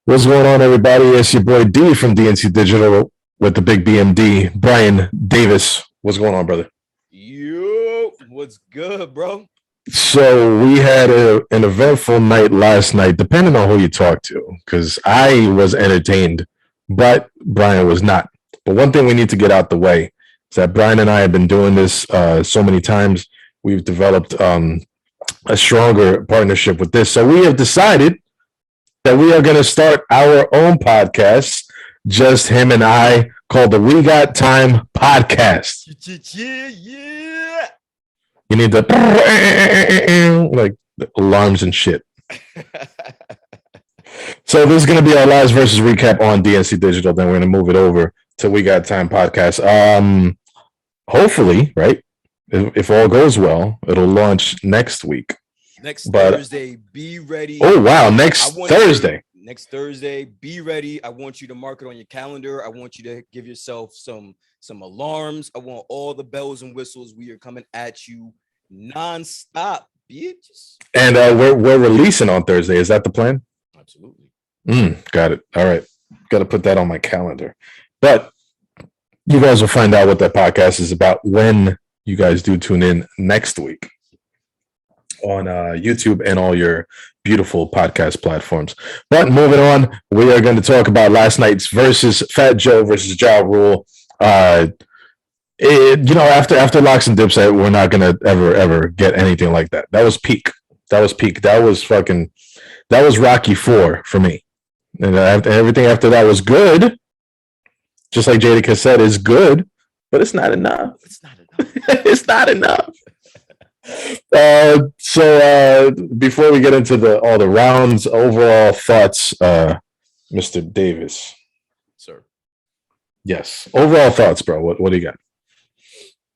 What's going on, everybody? It's your boy D from DNC Digital with the big BMD, Brian Davis. What's going on, brother? Yo, what's good, bro? So we had an eventful night last night, depending on who you talk to, because I was entertained, but Brian was not. But one thing we need to get out the way is that Brian and I have been doing this so many times. We've developed a stronger partnership with this. So we have decided that we are going to start our own podcast, just him and I, called the We Got Time Podcast. Yeah. You need the like the alarms and shit. So this is going to be our last versus recap on DNC Digital. Then we're going to move it over to We Got Time Podcast. Hopefully, right? If all goes well, it'll launch next week. Next Thursday, be ready. Oh wow! Next Thursday. Next Thursday, be ready. I want you to mark it on your calendar. I want you to give yourself some alarms. I want all the bells and whistles. We are coming at you nonstop, bitches. And we're releasing on Thursday. Is that the plan? Absolutely. Got it. All right. Got to put that on my calendar. But you guys will find out what that podcast is about when you guys do tune in next week on YouTube and all your beautiful podcast platforms. But moving on, we are going to talk about last night's versus Fat Joe versus Ja Rule. After Locks and Dips, we're not going to ever get anything like that. That was peak. That was Rocky 4 for me. And everything after that was good. Just like Jadakiss said, is good, but it's not enough. It's not enough. So before we get into all the rounds, overall thoughts, Mr. Davis. Sir. Yes. Overall thoughts, bro. What do you got?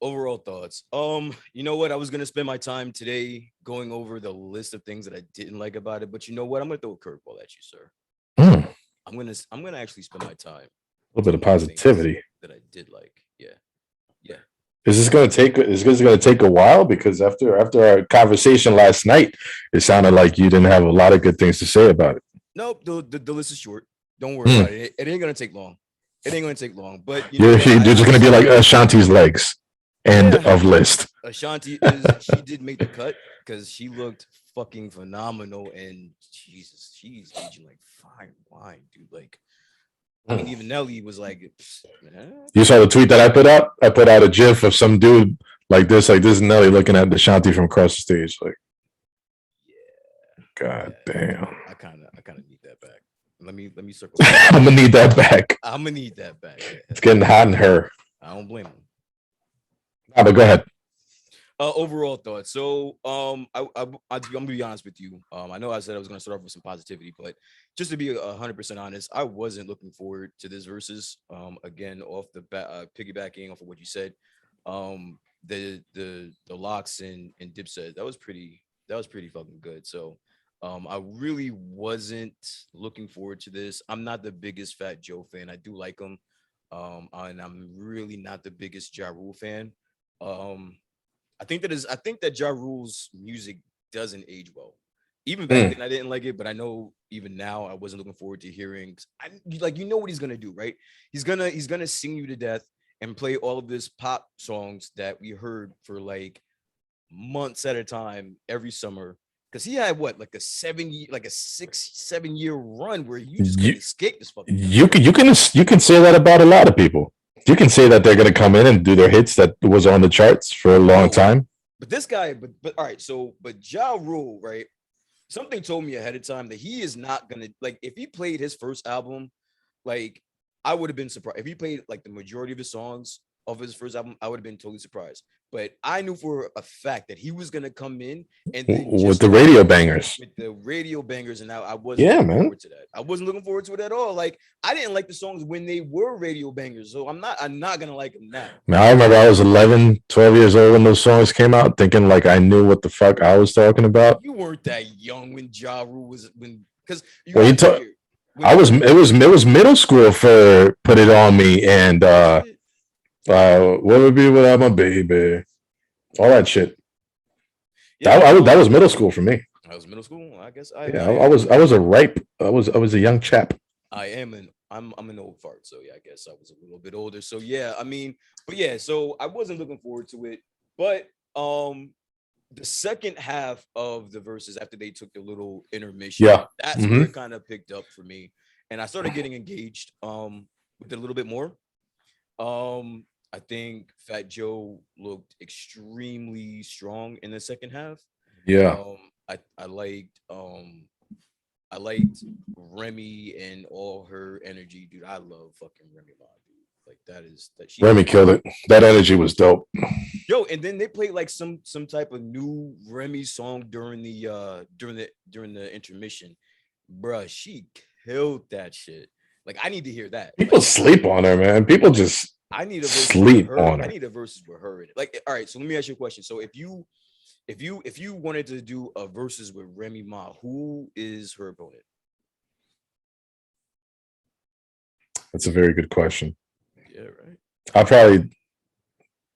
Overall thoughts. You know what? I was gonna spend my time today going over the list of things that I didn't like about it, but you know what? I'm gonna throw a curveball at you, sir. I'm gonna actually spend my time. A little bit of positivity that I did like. Yeah. Is this going to take a while? Because after our conversation last night, it sounded like you didn't have a lot of good things to say about it. Nope, the list is short. Don't worry about it. It ain't gonna take long. But you're just going to be like Ashanti's legs. End of list. Ashanti she did make the cut because she looked fucking phenomenal, and Jesus, she's aging like fine wine, dude. Like, I mean, even Nelly was like, you saw the tweet that I put out? I put out a GIF of some dude like this Nelly looking at Ashanti from across the stage. Like, yeah. God damn. I kind of need that back. Let me circle. I'm gonna need that back. Yeah. It's getting hot in her. I don't blame him. But go ahead. Overall thoughts. So, I'm gonna be honest with you. I know I said I was gonna start off with some positivity, but just to be 100% honest, I wasn't looking forward to this versus. Again, off the bat, piggybacking off of what you said, the Locks and Dipset, that was pretty fucking good. So, I really wasn't looking forward to this. I'm not the biggest Fat Joe fan. I do like him, and I'm really not the biggest Ja Rule fan. I think that Ja Rule's music doesn't age well. Even back then, I didn't like it, but I know even now I wasn't looking forward to hearing. You know what he's gonna do, right? He's gonna sing you to death and play all of this pop songs that we heard for like months at a time every summer. Because he had what, like a 6-7 year run where you just couldn't escape this fucking. You can say that about a lot of people. You can say that they're going to come in and do their hits that was on the charts for a long time. But this guy, but all right. So, but Ja Rule, right? Something told me ahead of time that he is not going to, like, if he played his first album, like, I would have been surprised. If he played like the majority of his songs of his first album, I would have been totally surprised. But I knew for a fact that he was going to come in and then with the radio bangers. And I wasn't looking forward to that. I wasn't looking forward to it at all. Like, I didn't like the songs when they were radio bangers, so I'm not going to like them now. Man, I remember I was 11, 12 years old when those songs came out, thinking like I knew what the fuck I was talking about. You weren't that young when Ja Rule was because it was middle school for Put It On Me and what would be without my baby, all that shit. Yeah, that was middle school for me. I was middle school. I guess Yeah, I was a young chap. I'm an old fart, so yeah, I guess I was a little bit older. So yeah, I mean, but yeah, so I wasn't looking forward to it. But the second half of the verses after they took the little intermission, Yeah. that's where Hmm. it kind of picked up for me. And I started getting engaged with it a little bit more. I think Fat Joe looked extremely strong in the second half. Yeah. Um, I liked Remy and all her energy, dude. I love fucking Remy Ma, dude. Like that is that she Remy killed it. That energy was dope. yo, and then they played like some type of new Remy song during the intermission. Bruh, she killed that shit. Like I need to hear that. People Like sleep on her, man. People just I need a versus with sleep her. on I her. need a versus with her in it. Like, all right, so let me ask you a question. So if you wanted to do a versus with Remy Ma, who is her opponent? That's a very good question. Yeah, right. I probably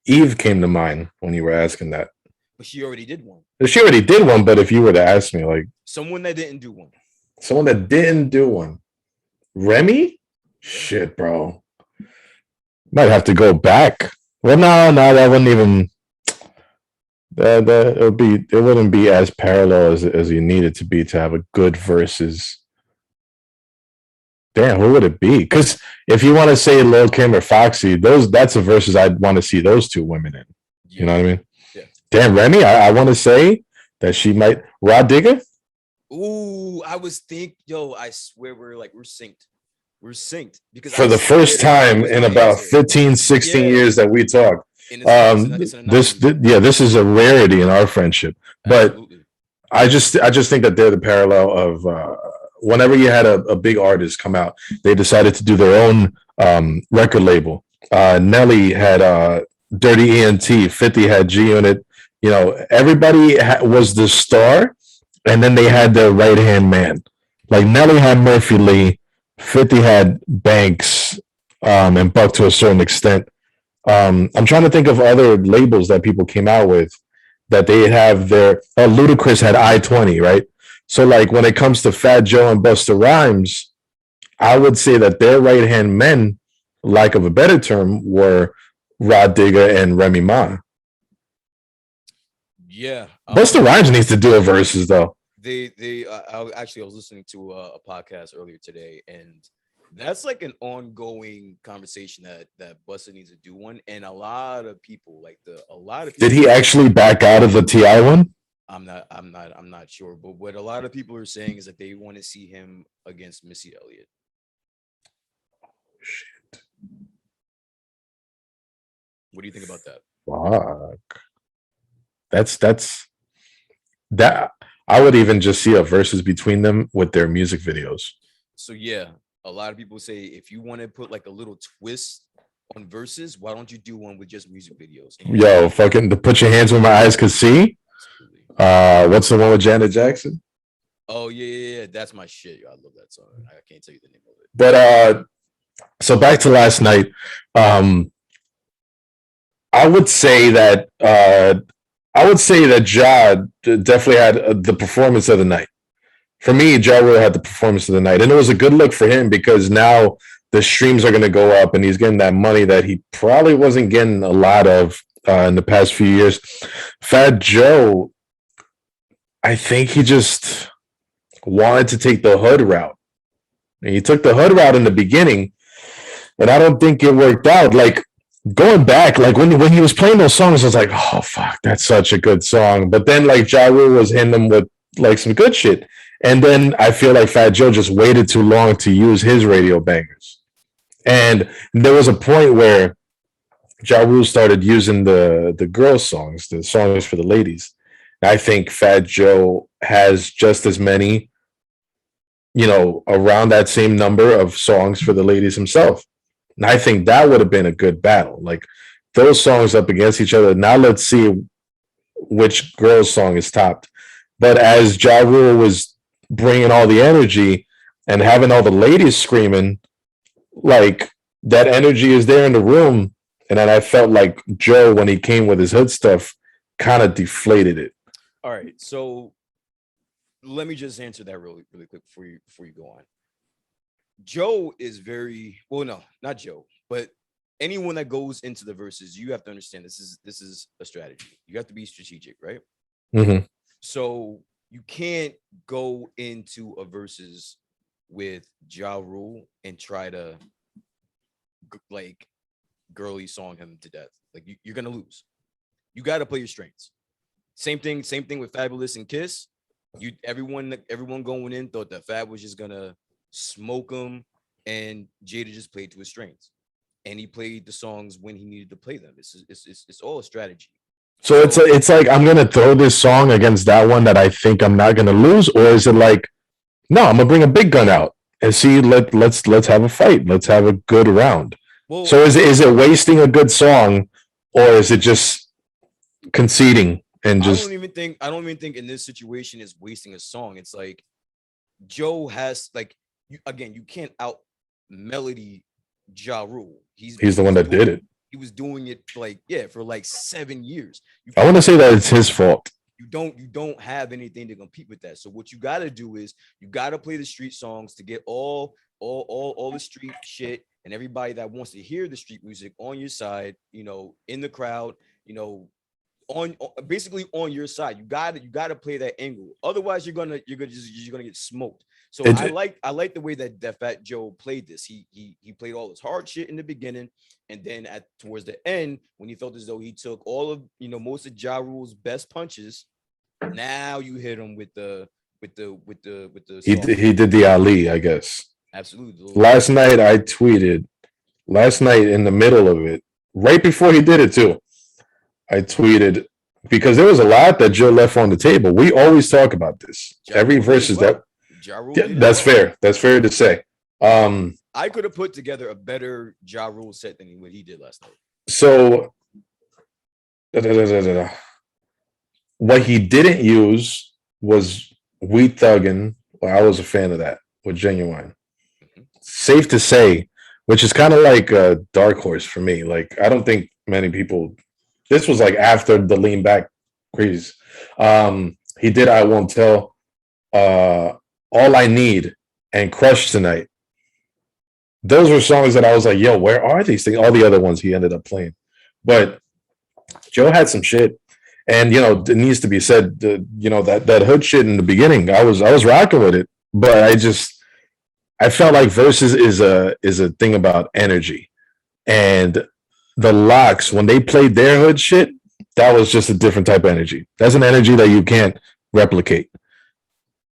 Eve came to mind when you were asking that. But she already did one. She already did one, but if you were to ask me, like Someone that didn't do one. someone that didn't do one, Remy, Yeah. shit, bro, might have to go back. Well, no, that wouldn't even. It wouldn't be as parallel as you need it to be to have a good versus. Damn, who would it be? Because if you want to say Lil Kim or Foxy, that's a versus I'd want to see those two women in. Yeah. You know what I mean? Yeah. Damn, Remy, I want to say that she might. Rod Digger? Ooh, I was yo, I swear we're synced. We're synced because For the first time in about 15, 16 years that we talk. This is a rarity in our friendship. But absolutely. I just think that they're the parallel of whenever you had a big artist come out, they decided to do their own record label. Nelly had Dirty ENT, 50 had G Unit. You know, everybody was the star, and then they had their right hand man. Like Nelly had Murphy Lee, 50 had Banks, and Buck to a certain extent. I'm trying to think of other labels that people came out with that they have their. Ludacris had I-20, right? So, like when it comes to Fat Joe and Busta Rhymes, I would say that their right hand men, lack of a better term, were Rod Digger and Remy Ma. Yeah. Busta Rhymes needs to do a versus though. I was listening to a podcast earlier today, and that's like an ongoing conversation that Busta needs to do one, and a lot of people Did he actually back out of the Ti one? I'm not sure, but what a lot of people are saying is that they want to see him against Missy Elliott. Oh, shit. What do you think about that? Fuck. That I would even just see a versus between them with their music videos. So yeah, a lot of people say if you want to put like a little twist on verses, why don't you do one with just music videos? Yo, fucking to put your hands where my eyes could see. Absolutely. What's the one with Janet Jackson? Oh yeah, that's my shit. I love that song. I can't tell you the name of it. But so back to last night. I would say that Ja definitely had the performance of the night. For me, Ja Rule had the performance of the night, and it was a good look for him because now the streams are going to go up, and he's getting that money that he probably wasn't getting a lot of in the past few years. Fat Joe, I think he just wanted to take the hood route. And he took the hood route in the beginning, and I don't think it worked out. Like going back, like when he was playing those songs, I was like, oh fuck, that's such a good song. But then like Ja Rule was hitting him with like some good shit. And then I feel like Fat Joe just waited too long to use his radio bangers. And there was a point where Ja Rule started using the girl songs, the songs for the ladies. And I think Fat Joe has just as many, around that same number of songs for the ladies himself. And I think that would have been a good battle. Like those songs up against each other. Now let's see which girl's song is topped. But as Ja Rule was bringing all the energy and having all the ladies screaming, like that energy is there in the room. And then I felt like Joe, when he came with his hood stuff, kind of deflated it. All right. So let me just answer that really quick before you go on. Joe is very well, no, not Joe, but anyone that goes into the verses, you have to understand this is a strategy. You have to be strategic, right? Mm-hmm. So you can't go into a verses with Ja Rule and try to like girly song him to death. Like you're gonna lose. You got to play your strengths. Same thing with Fabulous and Kiss. Everyone going in thought that Fab was just gonna smoke him, and Jada just played to his strengths, and he played the songs when he needed to play them. It's all a strategy. So it's like I'm gonna throw this song against that one that I think I'm not gonna lose, or is it like no, I'm gonna bring a big gun out and see let's have a fight, let's have a good round. Well, so is it wasting a good song, or is it just conceding and just? I don't even think in this situation is wasting a song. It's like Joe has like you can't out melody Ja Rule. He's the one that did it. He was doing it for like 7 years. I want to say that it's his fault. You don't have anything to compete with that. So what you got to do is you got to play the street songs to get all the street shit and everybody that wants to hear the street music on your side, in the crowd, on basically on your side. You got to play that angle. Otherwise you're gonna get smoked. So I like the way that Fat Joe played this. He played all his hard shit in the beginning, and then towards the end, when he felt as though he took all of most of Ja Rule's best punches, now you hit him with the he did the Ali, I guess. Absolutely. Last night I tweeted. Last night in the middle of it, right before he did it too, I tweeted because there was a lot that Joe left on the table. We always talk about this. Every versus that. That's fair. That's fair to say. I could have put together a better Ja Rule set than what he did last night. So, what he didn't use was We Thuggin'. Well, I was a fan of that with Genuine. Mm-hmm. Safe to say, which is kind of like a dark horse for me. Like, I don't think many people. This was like after the lean back craze. He did I Won't Tell. All I Need and Crush Tonight. Those were songs that I was like, yo, where are these things? All the other ones he ended up playing. But Joe had some shit. And, it needs to be said, that hood shit in the beginning, I was rocking with it. But I felt like Versus is a thing about energy. And the Locks, when they played their hood shit, that was just a different type of energy. That's an energy that you can't replicate.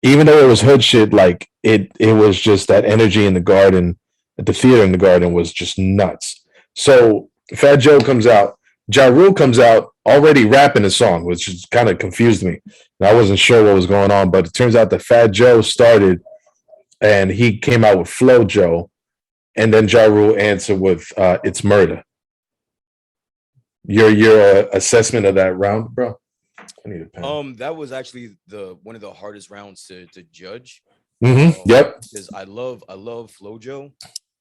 Even though it was hood shit, like it was just that energy in the garden, at the theater in the garden was just nuts. So Fat Joe comes out, Ja Rule comes out already rapping a song, which just kind of confused me. And I wasn't sure what was going on, but it turns out that Fat Joe started and he came out with Flow Joe, and then Ja Rule answered with It's Murder. Your assessment of that round, bro? I need a pen. That was actually one of the hardest rounds to judge. Mm-hmm. Yep. Because I love Flojo,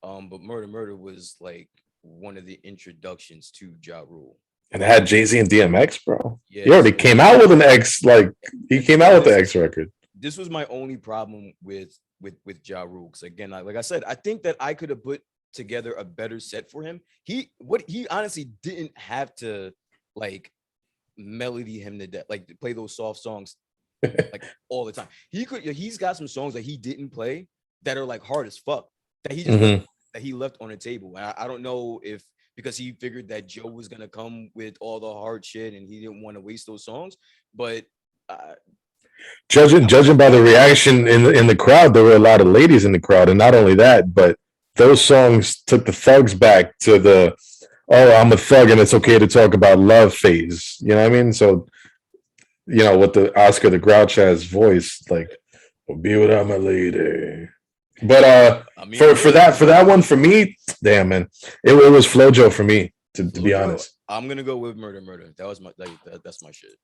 but Murder was like one of the introductions to Ja Rule. And it had Jay-Z and DMX, bro. Yeah, he already came out with an X, like he came out with the X record. This was my only problem with Ja Rule. Because again, like I said, I think that I could have put together a better set for him. He honestly didn't have to like melody him to death, like play those soft songs like all the time. He's got some songs that he didn't play that are like hard as fuck that he just that he left on the table. And I don't know if because he figured that Joe was gonna come with all the hard shit and he didn't want to waste those songs. But judging by the reaction in the crowd, there were a lot of ladies in the crowd, and not only that, but those songs took the thugs back to the I'm a thug and it's okay to talk about love phase. You know what I mean? So, with the Oscar the Grouch ass voice, like, well, be without my lady. But for that one, for me, damn man, it was Flojo for me, to be honest. I'm gonna go with Murder. That was that's my shit.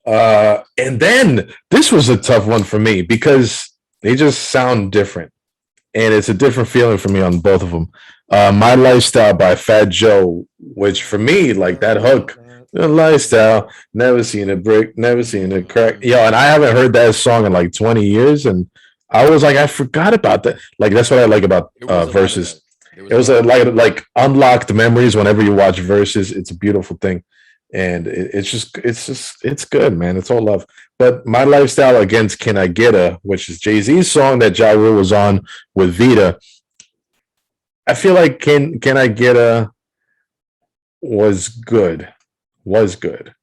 And then this was a tough one for me because they just sound different. And it's a different feeling for me on both of them. My Lifestyle by Fat Joe, which for me, like that hook The lifestyle, never seen a brick, never seen a crack. Mhm. Yo, and I haven't heard that song in like 20 years. And I was like, I forgot about that. Like, that's what I like about There was a lot of that. Versus. There It was a was lot a of that. like unlocked memories whenever you watch Versus. It's a beautiful thing. And it's good, man. It's all love. But my lifestyle against Can I Get A, which is Jay-Z's song that Ja Rule was on with Vita. I feel like Can I Get A was good. Was good.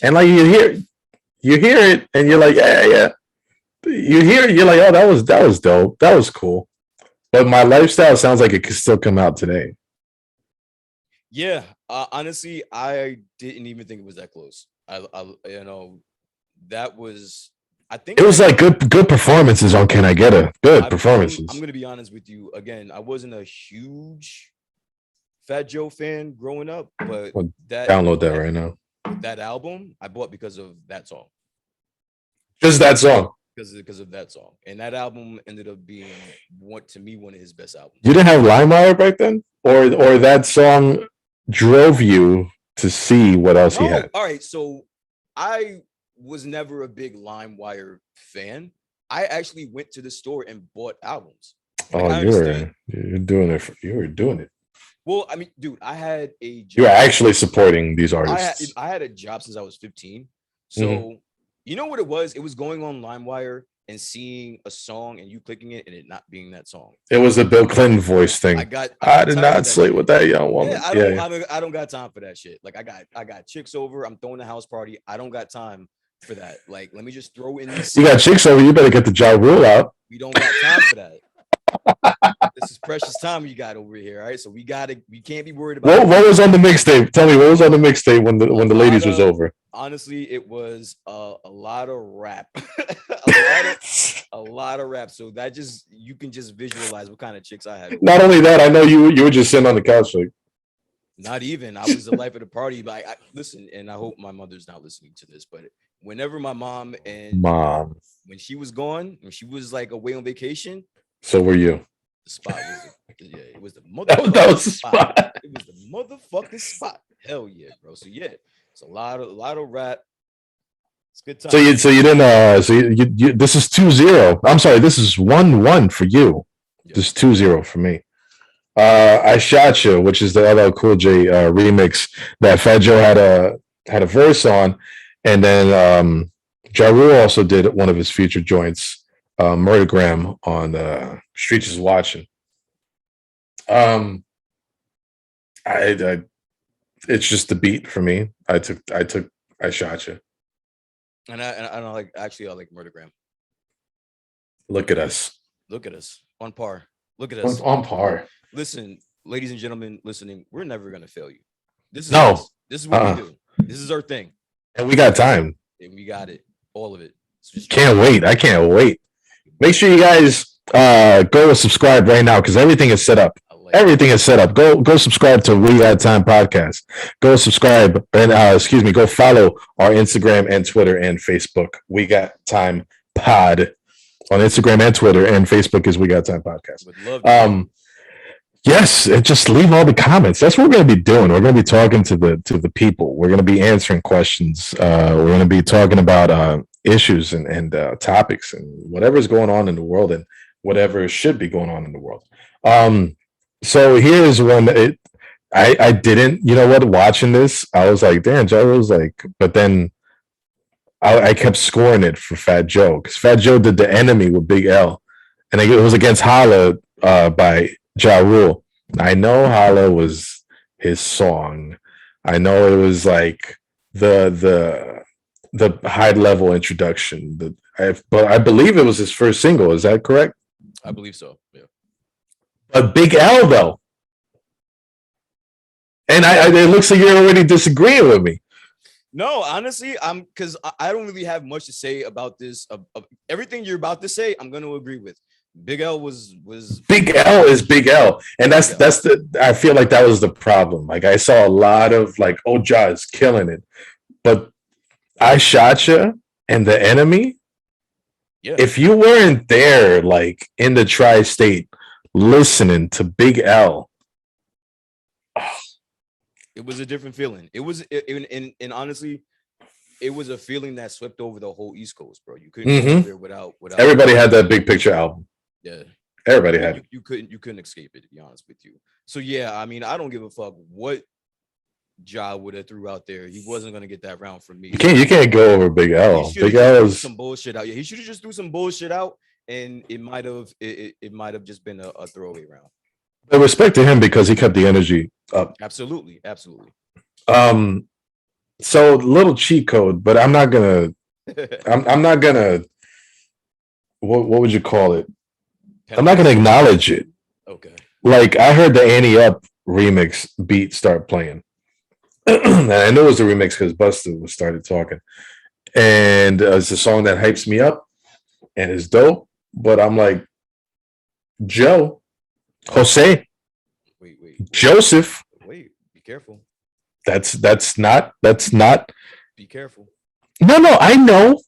And like you hear it, and you're like, yeah, yeah. You hear it, you're like, oh, that was dope. That was cool. But my lifestyle sounds like it could still come out today. Yeah, honestly, I didn't even think it was that close. That was. I think It was like good performances on Can I Get A? Good I'm performances. gonna be honest with you. Again, I wasn't a huge Fat Joe fan growing up, but Well, that download that right now. that album I bought because of that song. Just that song. Because of that song, and that album ended up being one of his best albums. You didn't have LimeWire back then, or that song drove you to see what else he No, had. all right. So I was never a big LimeWire fan. I actually went to the store and bought albums. Like Oh, I understand. you're doing it. You were doing it. Well, I mean, dude, I had a You were job. actually supporting these I had artists. I had a job since I was 15. So you know what it was? It was going on LimeWire and seeing a song and you clicking it and it not being that song. It was the Bill Clinton voice thing. I got did tired of not that sleep shit. with that young woman. Yeah, Yeah, I don't got time for that shit. Like I got chicks over. I'm throwing a house party. I don't got time for that. Like, let me just throw in these. You got chicks over. You better get the Ja Rule out. We don't got time for that. This is precious time you got over here. All right, so we can't be worried about. What was on the mixtape? Tell me what was on the mixtape when the ladies was over. Honestly, it was a lot of rap, a lot of rap. So that just you can just visualize what kind of chicks I had. Not only that, I know you were just sitting on the couch like. Not even. I was the life of the party. Like, listen, and I hope my mother's not listening to this, but whenever my mom, when she was gone, when she was like away on vacation, so were you. The spot was it was the that was the spot. It was the motherfucking spot. Hell yeah, bro. So yeah, it's a lot of rap. It's good time. So you didn't so you this is 2-0. I'm sorry, this is 1-1 for you. Yeah. This is 2-0 for me. I Shot You, which is the LL Cool J remix that Fat Joe had a verse on, and then Ja Rule also did one of his featured joints, Murdergram on Streets is Watching. I it's just the beat for me. I took I Shot You. And I don't like I like Murdergram. Look at us. Look at us. On par. Look at us. On par. Listen, ladies and gentlemen listening, we're never gonna fail you. This is no. This is what we do. This is our thing. And we got time. And we got it. All of it. So can't wait. I can't wait. Make sure you guys go subscribe right now because everything is set up. Everything is set up. Go subscribe to We Got Time Podcast. Go subscribe and go follow our Instagram and Twitter and Facebook. We Got Time Pod on Instagram and Twitter, and Facebook is We Got Time Podcast. Yes, and just leave all the comments. That's what we're going to be doing. We're going to be talking to the people. We're going to be answering questions. We're going to be talking about issues and topics and whatever's going on in the world and whatever should be going on in the world. So here's one. I didn't, you know what, watching this, I was like, damn, Joe was like, but then I kept scoring it for Fat Joe because Fat Joe did The Enemy with Big L, and it was against Holla by Ja Rule. I know Holla was his song. I know it was like the high level introduction. But I believe it was his first single. Is that correct? I believe so. Yeah. But Big L though, and it looks like you're already disagreeing with me. No, honestly, because I don't really have much to say about this. Everything you're about to say, I'm going to agree with. Big L was Big L is Big L, and that's I feel like that was the problem. Like I saw a lot of like, oh, Ja is killing it, but I Shot You and The Enemy. Yeah. If you weren't there, like in the tri-state, listening to Big L, It was a different feeling. It was, and honestly, it was a feeling that swept over the whole East Coast, bro. You couldn't go there without. Everybody had that big picture album. Yeah, Everybody had it. You couldn't escape it. To be honest with you. So yeah, I mean, I don't give a fuck what Ja would have threw out there. He wasn't gonna get that round from me. You can't go over Big L. Big L is some bullshit out. Yeah, he should have just threw some bullshit out, and it might have just been a throwaway round. But respect to him because he kept the energy up. Absolutely. So little cheat code, but I'm not gonna. I'm not gonna. What would you call it? I'm not gonna acknowledge it. Okay. Like I heard the Annie Up remix beat start playing. And I know it was a remix because Busta was started talking, and it's a song that hypes me up and is dope. But I'm like, Joe, Jose, wait, Joseph. Wait, be careful. That's not. Be careful. No. I know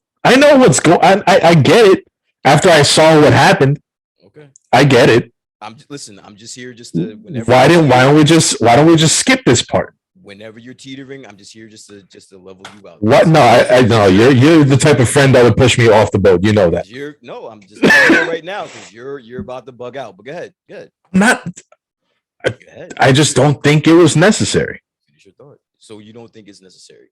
what's going. I get it. After I saw what happened, okay, I get it. I'm just here just to. Why don't we just skip this part? Whenever you're teetering, I'm just here just to level you out. What? No, I know you're the type of friend that would push me off the boat. You know that. I'm just right now because you're about to bug out. But go ahead. Not. I just don't think it was necessary. Finish your thought. So you don't think it's necessary?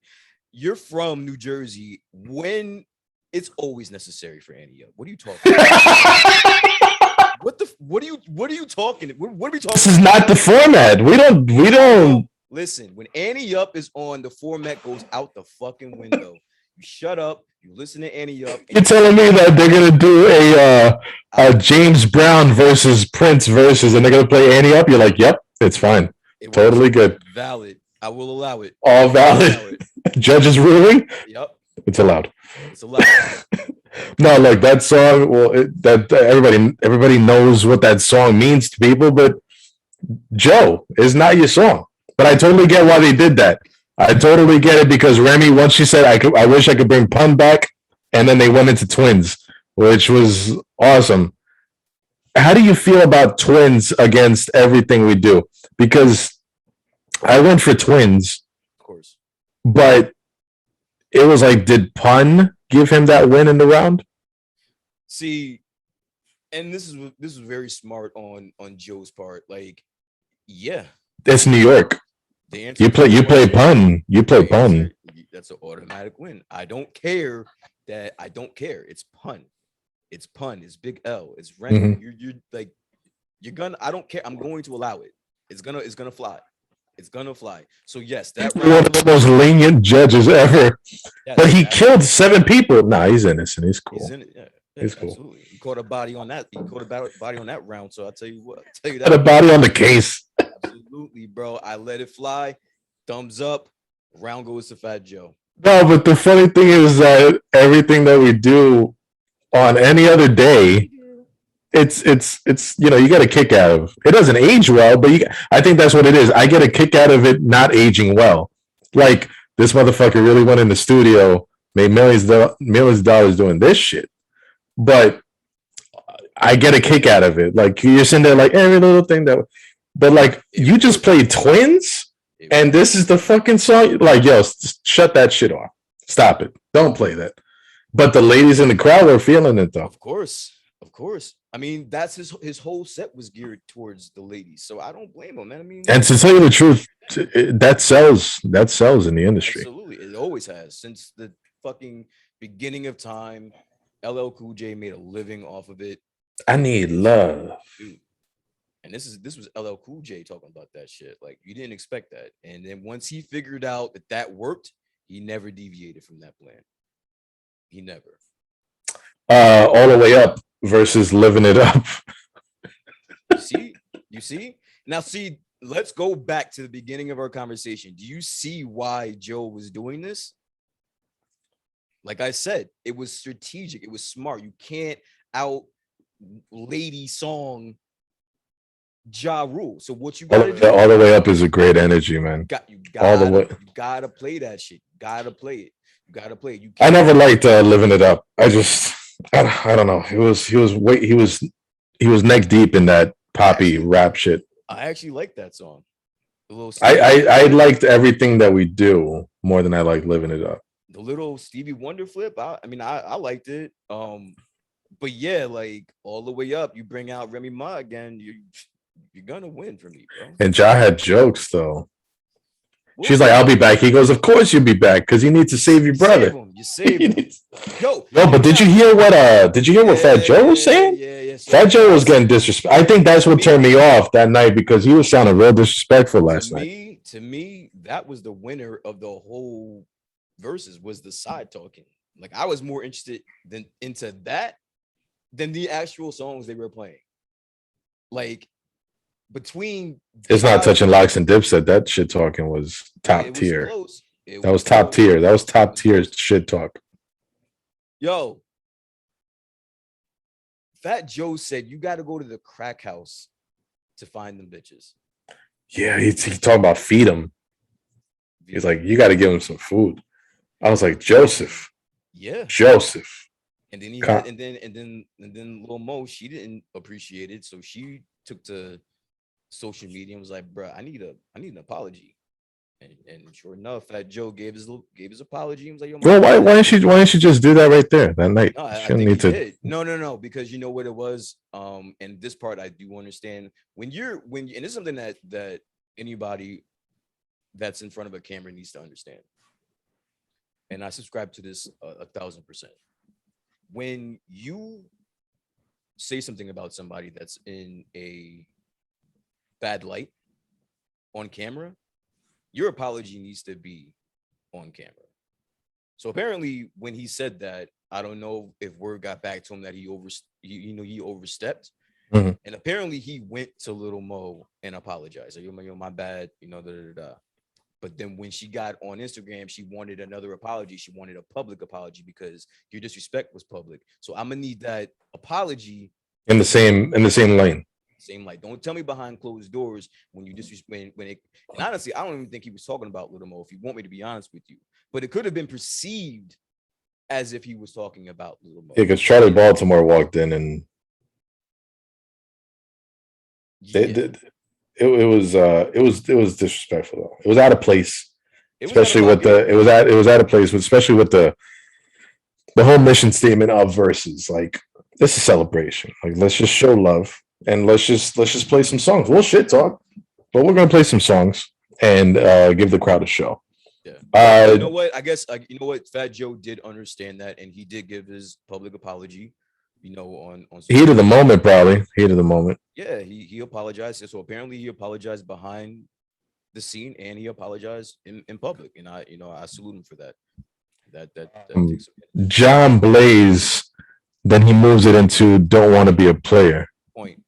You're from New Jersey. When it's always necessary for Annie Up. What are you talking about? What are you talking? What are we talking? This is not the format. We don't. Listen, when Annie Up is on, the format goes out the fucking window. You shut up. You listen to Annie Up. You're telling me that they're gonna do a James Brown versus Prince versus, and they're gonna play Annie Up. You're like, yep, it's fine, totally good, valid. I will allow it. All valid. Judge's ruling. Yep, it's allowed. It's allowed. No, like that song. Well, that everybody knows what that song means to people, but Joe is not your song. But I totally get why they did that. I totally get it because Remy, once she said, I wish I could bring Pun back, and then they went into Twins, which was awesome. How do you feel about Twins against everything we do? Because I went for Twins, of course, but it was like, did Pun give him that win in the round? See, and this is very smart on Joe's part. Like, yeah, it's New York. You play Pun. You play Pun. That's an automatic win. I don't care. It's Pun. It's Pun. It's Big L. It's Remy. Mm-hmm. You're gonna. I don't care. I'm going to allow it. It's gonna fly. It's gonna fly. So yes, that one of the most lenient judges ever. Yes, but he killed 7 people. Nah, he's innocent. He's cool. He's in it. Yeah, he's cool. Absolutely. He caught a body on that. He caught a body on that round. So I'll tell you what. Caught a body on the case. Absolutely, bro. I let it fly. Thumbs up. Round goes to Fat Joe. No, but the funny thing is that everything that we do on any other day, it's you get a kick out of. It doesn't age well, but I think that's what it is. I get a kick out of it not aging well. Like, this motherfucker really went in the studio, made millions of dollars doing this shit, but I get a kick out of it. Like, you're sitting there like every little thing that. But like, you just played Twins, and this is the fucking song. Like, yo, shut that shit off. Stop it. Don't play that. But the ladies in the crowd were feeling it, though. Of course. I mean, that's his whole set was geared towards the ladies, so I don't blame him, man. I mean, and to tell you the truth, that sells in the industry. Absolutely, it always has since the fucking beginning of time. LL Cool J made a living off of it. I need love, dude. And this was LL Cool J talking about that shit. Like, you didn't expect that. And then once he figured out that worked, he never deviated from that plan. He never. All the way up versus living it up. You see? Now, let's go back to the beginning of our conversation. Do you see why Joe was doing this? Like I said, it was strategic. It was smart. You can't out lady song Ja Rule. So what you gotta do? All the way up is a great energy, man. You gotta play that shit. You gotta play it. I never liked living it up. I don't know. He was neck deep in that poppy rap shit. I actually like that song. The little I liked everything that we do more than I like living it up. the little Stevie Wonder flip. I mean, I liked it. But yeah, like all the way up, you bring out Remy Ma again, you're gonna win for me, bro. And Ja had jokes though. We'll She's like, see. "I'll be back." He goes, "Of course you'll be back because you need to save your You save brother." him. You save him. Yo, No, but did you hear what? Did you hear what Fat Joe was saying? Yeah. So Fat Joe was getting disrespect. I think that's what turned me off that night because he was sounding real disrespectful last night. To me, that was the winner of the whole versus was the side talking. Like I was more interested than into that than the actual songs they were playing. Like between It's not touching locks and Dipset. That shit talking was top tier. That was top tier. That was top tier shit talk. Yo, Fat Joe said you got to go to the crack house to find them bitches. Yeah, he talking about feed him. He's like, you got to give him some food. I was like, Joseph. Yeah, Joseph. And then and then Lil Mo, she didn't appreciate it, so she took to social media and was like, "Bro, I need an apology." And sure enough, Fat Joe gave his apology. He was like, "Yo, well, why didn't she just do that right there that night?" No, I think he did. No, because you know what it was. And this part I do understand and this is something that anybody that's in front of a camera needs to understand. And I subscribe to this 1,000%. When you say something about somebody that's in a bad light on camera, your apology needs to be on camera. So apparently, when he said that, I don't know if word got back to him that he overstepped. Mm-hmm. And apparently, he went to Little Mo and apologized. Like, yo, my bad. But then when she got on Instagram, she wanted another apology. She wanted a public apology because your disrespect was public. So I'm gonna need that apology in the same lane. Same light. Don't tell me behind closed doors when you disrespect when it. And honestly, I don't even think he was talking about Little Mo. If you want me to be honest with you, but it could have been perceived as if he was talking about Little Mo. Yeah, because Charlie Baltimore walked in and it was disrespectful though. It was out of place, especially with the it was out of place, especially with the whole mission statement of Verzuz. Like, it's a celebration. Like, let's just show love and let's just play some songs. We'll shit talk, but we're gonna play some songs and give the crowd a show. Yeah. You know what? I guess you know what? Fat Joe did understand that, and he did give his public apology. On heat of the moment, probably heat of the moment. Yeah, he apologized. So apparently he apologized behind the scene and he apologized in public. And I salute him for that. That John Blaze, then he moves it into "Don't Want to Be a Player." Point.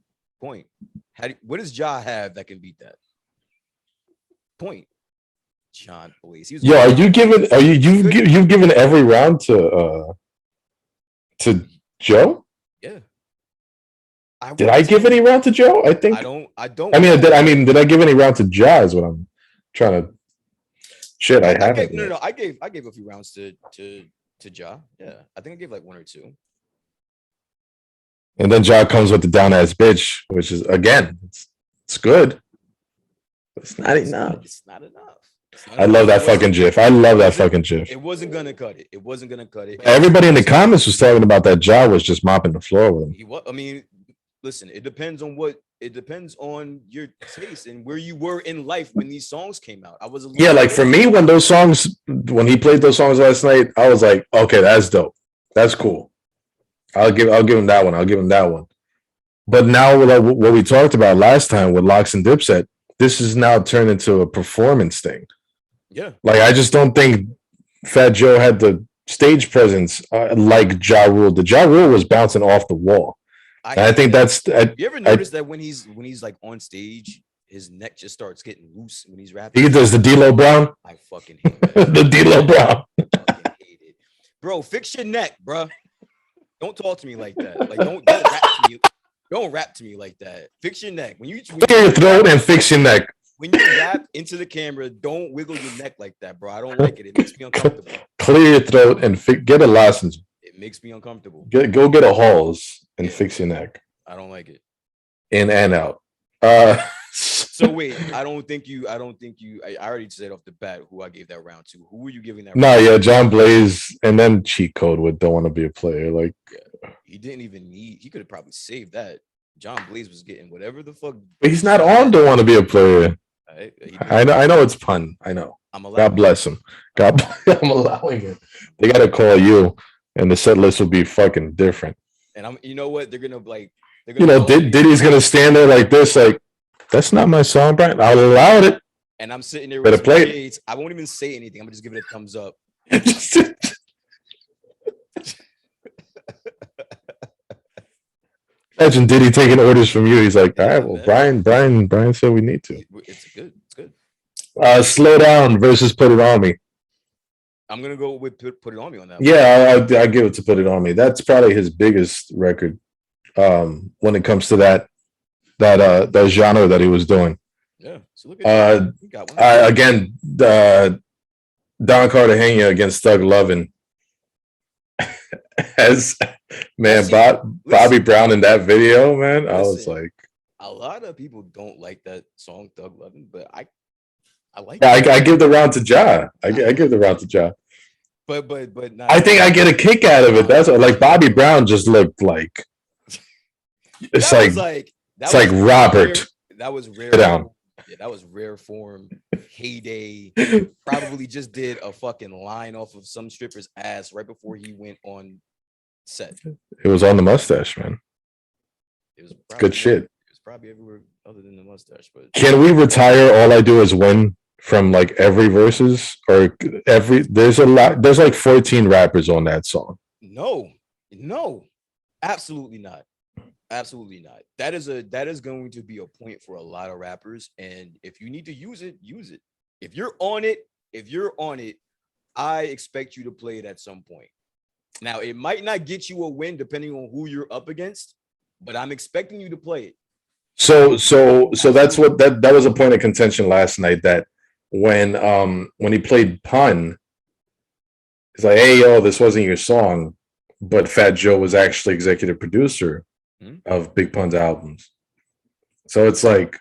What does Ja have that can beat that? Point. John Blaze. Yo, are you you've given every round to Joe? Yeah. Did I give any round to Joe? I think I don't. Did I give any round to Ja? Is what I'm trying to. Shit, I haven't. No. I gave a few rounds to Ja. Yeah, I think I gave like one or two. And then Ja comes with the down ass bitch, which is again, it's good. It's not enough. It's not enough. I love that fucking GIF. I love that fucking GIF. It wasn't gonna cut it. Everybody in the comments was talking about that Ja was just mopping the floor with him. I mean, listen, it depends on your taste and where you were in life when these songs came out. Like for me, when he played those songs last night, I was like, okay, that's dope. That's cool. I'll give him that one. But now what we talked about last time with Locks and Dipset, this is now turned into a performance thing. Yeah. Like, I just don't think Fat Joe had the stage presence like Ja Rule. The Ja Rule was bouncing off the wall. I think that's. You ever notice that when he's like on stage, his neck just starts getting loose when he's rapping? He does the D-Lo Brown. I fucking hate that. The D-Lo Brown. I fucking hate it. Bro, fix your neck, bro. Don't talk to me like that. Like, don't rap to me. Don't rap to me like that. Fix your neck. When clear your throat and fix your neck. When you rap into the camera, don't wiggle your neck like that, bro. I don't like it. It makes me uncomfortable. Clear your throat and get a license. It makes me uncomfortable. Go get a Halls and fix your neck. I don't like it. In and out. So wait, I already said off the bat who I gave that round to. Who were you giving that No, round yeah, John Blaze, and then cheat code with don't want to be a player. Like, to? He didn't even need. He could have probably saved that. John Blaze was getting whatever the fuck. but he's not on don't want to be a player. Right? I know it's pun. I know. I'm allowing God bless him. God, I'm allowing it. They gotta call you, and the set list will be fucking different. And you know what? They're gonna like. Diddy's gonna stand there like this, like that's not my song, Brian. I'll allow it. And I'm sitting there Better with play shades. I won't even say anything. I'm gonna just give it a thumbs up. Imagine Diddy taking orders from you. He's like, all right, well, Brian said we need to. It's good. Slow down versus Put It On Me. I'm gonna go with Put It On Me on that. Yeah, I give it to Put It On Me. That's probably his biggest record when it comes to that genre that he was doing. Yeah. So look at you got one. Again, Don Cartagena against Thug Lovin'. As man, Bobby Brown in that video, man, I was like, a lot of people don't like that song Thug Lovin', but I like. Yeah, I give the round to Ja. I give the round to Ja. But not, I think I get a kick out of it. That's what, like Bobby Brown just looked like. It's like Robert. That was rare. Sit down. Yeah, that was rare form. Heyday probably just did a fucking line off of some stripper's ass right before he went on set. It was on the mustache, man. It was good shit. It was probably everywhere other than the mustache. But can we retire All I Do Is Win from like every verses or there's like 14 rappers on that song? No, absolutely not. Absolutely not. That is going to be a point for a lot of rappers. And if you need to use it, use it. If you're on it, I expect you to play it at some point. Now, it might not get you a win depending on who you're up against, but I'm expecting you to play it. So that's what that was a point of contention last night, that when he played Pun, it's like, hey, yo, this wasn't your song, but Fat Joe was actually executive producer of Big Pun's albums. So it's like,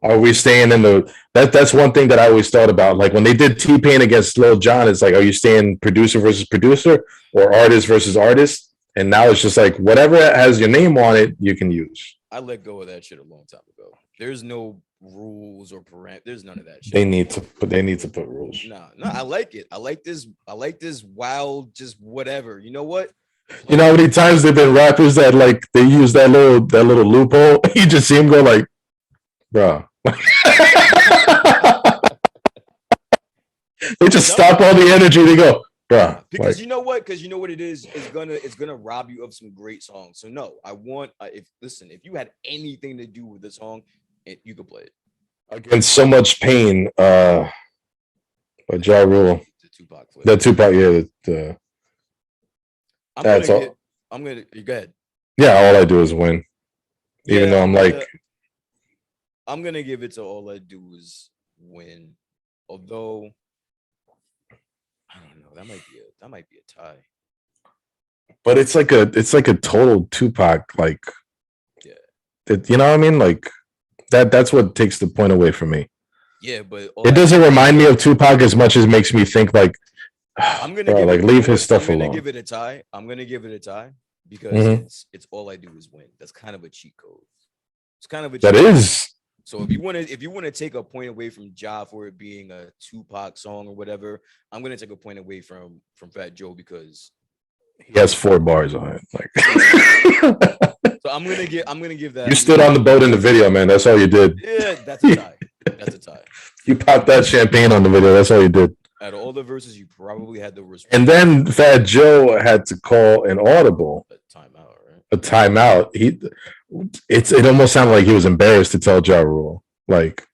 are we staying in that's one thing that I always thought about. Like when they did T-Pain against Lil Jon, it's like, are you staying producer versus producer or artist versus artist? And now it's just like, whatever has your name on it, you can use. I let go of that shit a long time ago. There's no rules or there's none of that shit. They need to put rules. No, I like it. I like this wild, just whatever. You know what? You know how many times there've been rappers that like they use that little loophole? You just see him go like, bro. They just stop all the energy. They go, bro. Because like, you know what it is. It's gonna rob you of some great songs. So no, I want if you had anything to do with the song, you could play it. Against So Much Pain, Ja Rule. The Tupac, yeah. I'm gonna go ahead. Yeah, All I Do Is Win. Even though I'm gonna give it to All I Do Is Win. Although I don't know, that might be a tie. But it's like a total Tupac, like, yeah. You know what I mean? Like that's what takes the point away from me. Yeah, but it doesn't remind me of Tupac as much as makes me think like, I'm gonna leave his stuff alone. I'm gonna give it a tie because it's All I Do Is Win. That's kind of a cheat code. It's kind of a cheat code. So if you want to take a point away from Ja for it being a Tupac song or whatever, I'm gonna take a point away from Fat Joe because he has 4 bars on it. Like, so I'm gonna give that. You stood on the boat in the video, man. That's all you did. Yeah, that's a tie. That's a tie. You popped that champagne on the video. That's all you did. Out of all the verses, you probably had the worst. And then Fat Joe had to call an audible. A timeout, right? A timeout. It almost sounded like he was embarrassed to tell Ja Rule. Like,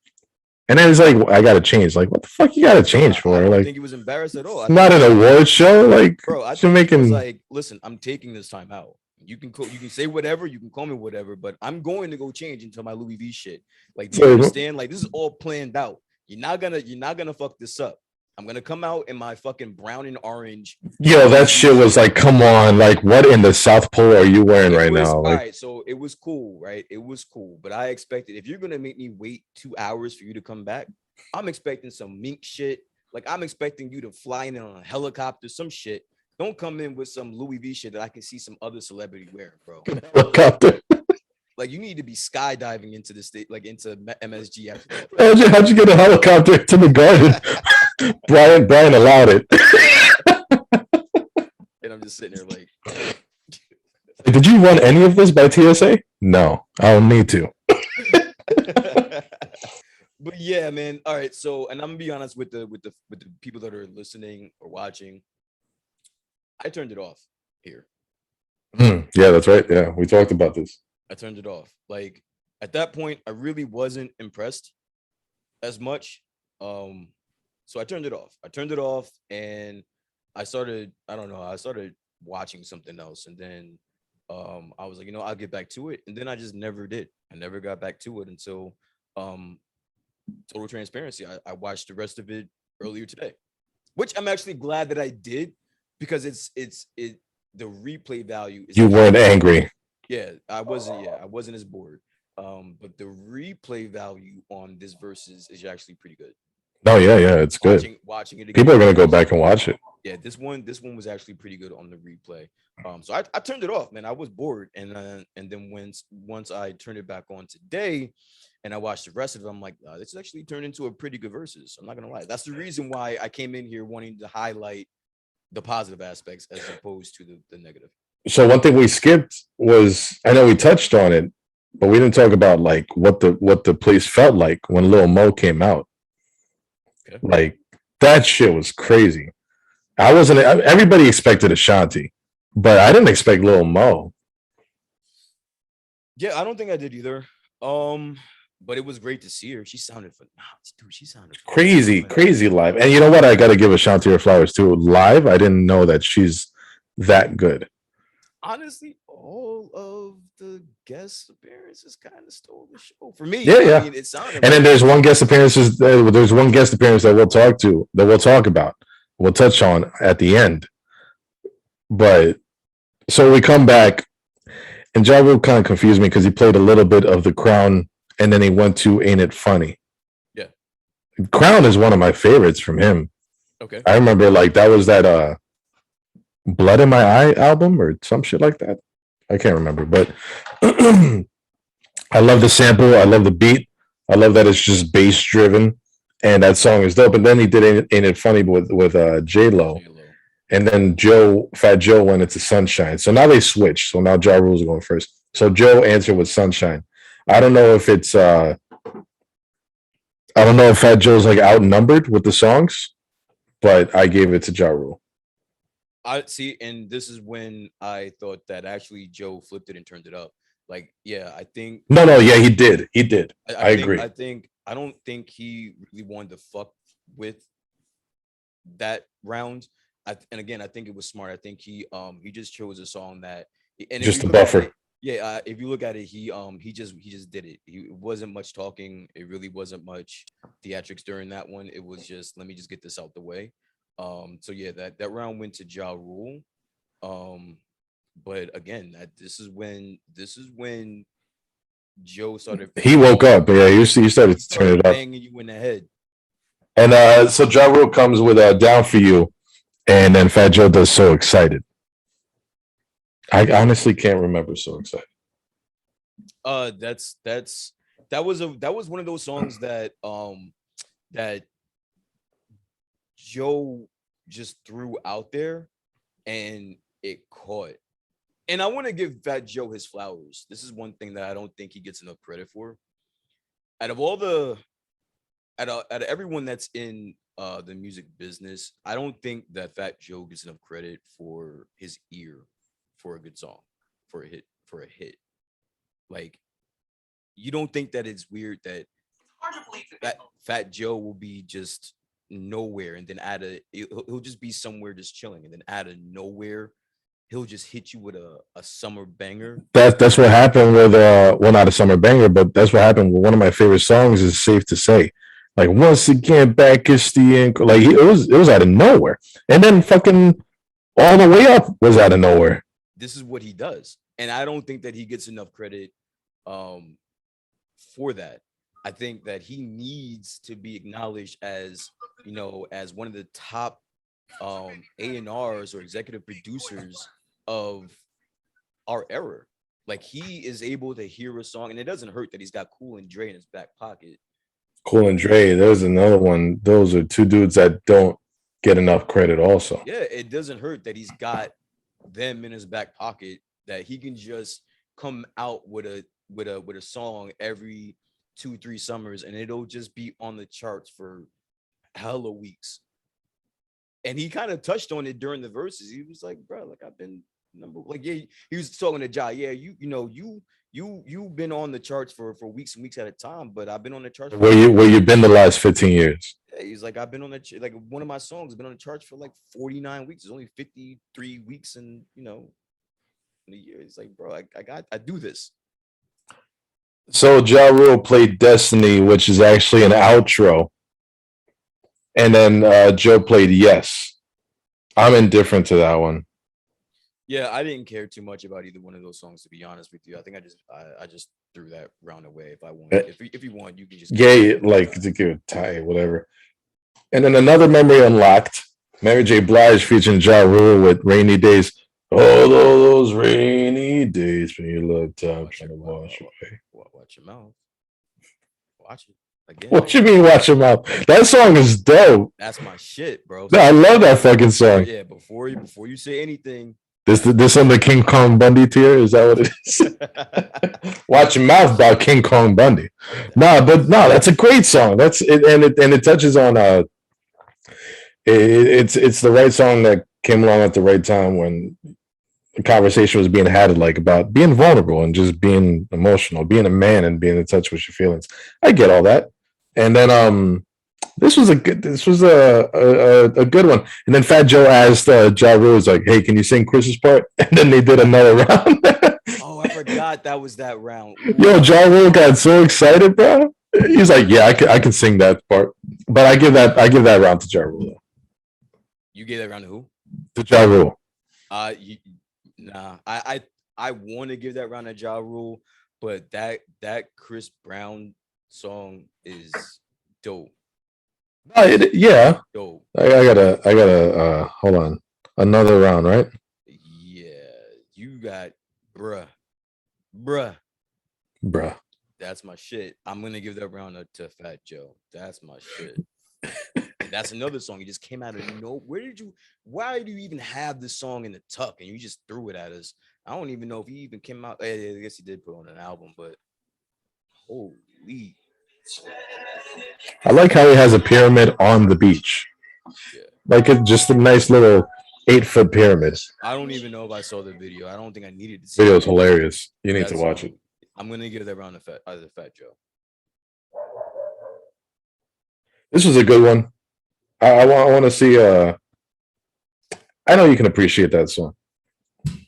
and then he's like, I gotta change. Like, what the fuck you gotta change for? I don't like, think he was embarrassed at all. Not an award show. Like, bro, I think he was like, listen, I'm taking this time out. You can say whatever, you can call me whatever, but I'm going to go change into my Louis V shit. Like, do you understand? Like, this is all planned out. You're not gonna fuck this up. I'm gonna come out in my fucking brown and orange. Yo, that shit was like, come on, like, what in the South Pole are you wearing right now? All Like, right, so it was cool, right? It was cool, but I expected if you're gonna make me wait 2 hours for you to come back, I'm expecting some mink shit. Like I'm expecting you to fly in on a helicopter, some shit. Don't come in with some Louis V shit that I can see some other celebrity wearing, bro. helicopter. Like you need to be skydiving into the state, like into MSG after that. How'd you get a helicopter to the garden? Brian allowed it. And I'm just sitting there like, did you run any of this by TSA? No, I don't need to. but yeah, man. All right, so and I'm gonna be honest with the people that are listening or watching. I turned it off here. Yeah, that's right. Yeah, we talked about this. I turned it off. Like at that point, I really wasn't impressed as much. So I turned it off. I turned it off and I started, I don't know, I started watching something else. And then I was like, I'll get back to it. And then I just never did. I never got back to it until total transparency. I watched the rest of it earlier today, which I'm actually glad that I did because the replay value is you weren't angry. Yeah, I wasn't as bored. But the replay value on this Verzuz is actually pretty good. Oh yeah, it's good. Watching it again. People are gonna go back and watch it. Yeah, this one was actually pretty good on the replay. So I turned it off, man. I was bored, and then once I turned it back on today, and I watched the rest of it, I'm like, this actually turned into a pretty good Verzuz. I'm not gonna lie. That's the reason why I came in here wanting to highlight the positive aspects as opposed to the negative. So one thing we skipped was, I know we touched on it, but we didn't talk about like what the place felt like when Lil Mo came out. Okay. Like that shit was crazy. Everybody expected Ashanti, but I didn't expect Lil Mo. Yeah, I don't think I did either. But it was great to see her. She sounded phenomenal, dude. She sounded crazy live. And you know what? I got to give Ashanti her flowers too. Live, I didn't know that she's that good. Honestly, all of the guest appearances kind of stole the show for me. Yeah. I mean, it sounded. And then there's one guest appearance that we'll talk about. We'll touch on at the end. But so we come back, and Ja Rule kind of confused me because he played a little bit of The Crown, and then he went to Ain't It Funny. Yeah, Crown is one of my favorites from him. Okay, I remember like that was that Blood in My Eye album or some shit like that. I can't remember, but I love the sample. I love the beat. I love that it's just bass driven, and that song is dope. And then he did Ain't It Funny with J-Lo. And then Fat Joe went into Sunshine. So now they switched. So now Ja Rule's going first. So Joe answered with Sunshine. I don't know if it's I don't know if Fat Joe's like outnumbered with the songs, but I gave it to Ja Rule. I see, and this is when I thought that actually Joe flipped it and turned it up. Like, yeah, I think yeah, he did. I agree. I don't think he really wanted to fuck with that round. And again, I think it was smart. I think he just chose a song that and just a buffer. If you look at it, he just did it. It wasn't much talking. It really wasn't much theatrics during that one. It was just let me just get this out the way. So yeah, that round went to Ja Rule. But again, this is when Joe started. He woke up. Yeah, he started to turn it up. Banging you in the head. And so Ja Rule comes with Down For You, and then Fat Joe does So Excited. I honestly can't remember So Excited. That was one of those songs that that Joe just threw out there and it caught. And I want to give Fat Joe his flowers. This is one thing that I don't think he gets enough credit for. Out of everyone that's in the music business, I don't think that Fat Joe gets enough credit for his ear for a good song, for a hit. Like, you don't think that it's weird that Fat Joe will be just nowhere and then he'll just be somewhere just chilling and then out of nowhere he'll just hit you with a summer banger. That's what happened with well, not a summer banger, but that's what happened with one of my favorite songs is Safe to Say. Like once again, back is the anchor. Like it was out of nowhere, and then fucking all the way up was out of nowhere. This is what he does, and I don't think that he gets enough credit um, for that. I think that he needs to be acknowledged as, as one of the top A&Rs or executive producers of our era. Like he is able to hear a song, and it doesn't hurt that he's got Cool and Dre in his back pocket. Cool and Dre, there's another one. Those are two dudes that don't get enough credit. Also, Yeah, it doesn't hurt that he's got them in his back pocket, that he can just come out with a song every 2-3 summers, and it'll just be on the charts for hella weeks. And he kind of touched on it during the verses. He was like, bro, like I've been yeah, he was talking to Ja. Yeah, you've been on the charts for weeks and weeks at a time, but I've been on the charts for where you been the last 15 years. yeah, he's like, I've been on the like one of my songs has been on the charts for like 49 weeks. It's only 53 weeks in in a year. He's like, bro, I do this. So Ja Rule played Destiny, which is actually an outro, and then Joe played Yes. I'm indifferent to that one. Yeah, I didn't care too much about either one of those songs, to be honest with you. I think I just threw that round away. If I want, if you want, you can just Yeah, like to give it tie, whatever. And then another memory unlocked. Mary J. Blige featuring Ja Rule with Rainy Days. All those rainy days when you love time trying to wash away. Watch your mouth. Watch it again. What you mean watch your mouth? That song is dope. That's my shit, bro. No, I love that fucking song. Yeah, before you say anything. This on the King Kong Bundy tier? Is that what it is? Watch Your Mouth about King Kong Bundy. No, but no, that's a great song. That's it, and it touches on it's the right song that came along at the right time when the conversation was being had, like about being vulnerable and just being emotional, being a man and being in touch with your feelings. I get all that. And then this was a good one. And then Fat Joe asked Ja Rule, was like, "Hey, can you sing Chris's part?" And then they did another round. Oh, I forgot that was that round. Yo, Ja Rule got so excited, bro. He's like, "Yeah, I can sing that part." But I give that round to Ja Rule. You gave that round to who? To Ja Rule. Nah. I want to give that round to Ja Rule, but that Chris Brown song is dope. Yeah. Dope. I gotta hold on. Another round, right? Yeah. You got bruh. That's my shit. I'm gonna give that round to Fat Joe. That's my shit. And that's another song. You just came out of no. Why do you even have this song in the tuck and you just threw it at us? I don't even know if he even came out. I guess he did put on an album, but holy. I like how he has a pyramid on the beach. Yeah. Like it's just a nice little 8-foot pyramid. I don't even know if I saw the video. I don't think I needed to see Video's hilarious. You need to watch it. I'm gonna give that round to Fat Joe. This was a good one. I want to see. I know you can appreciate that song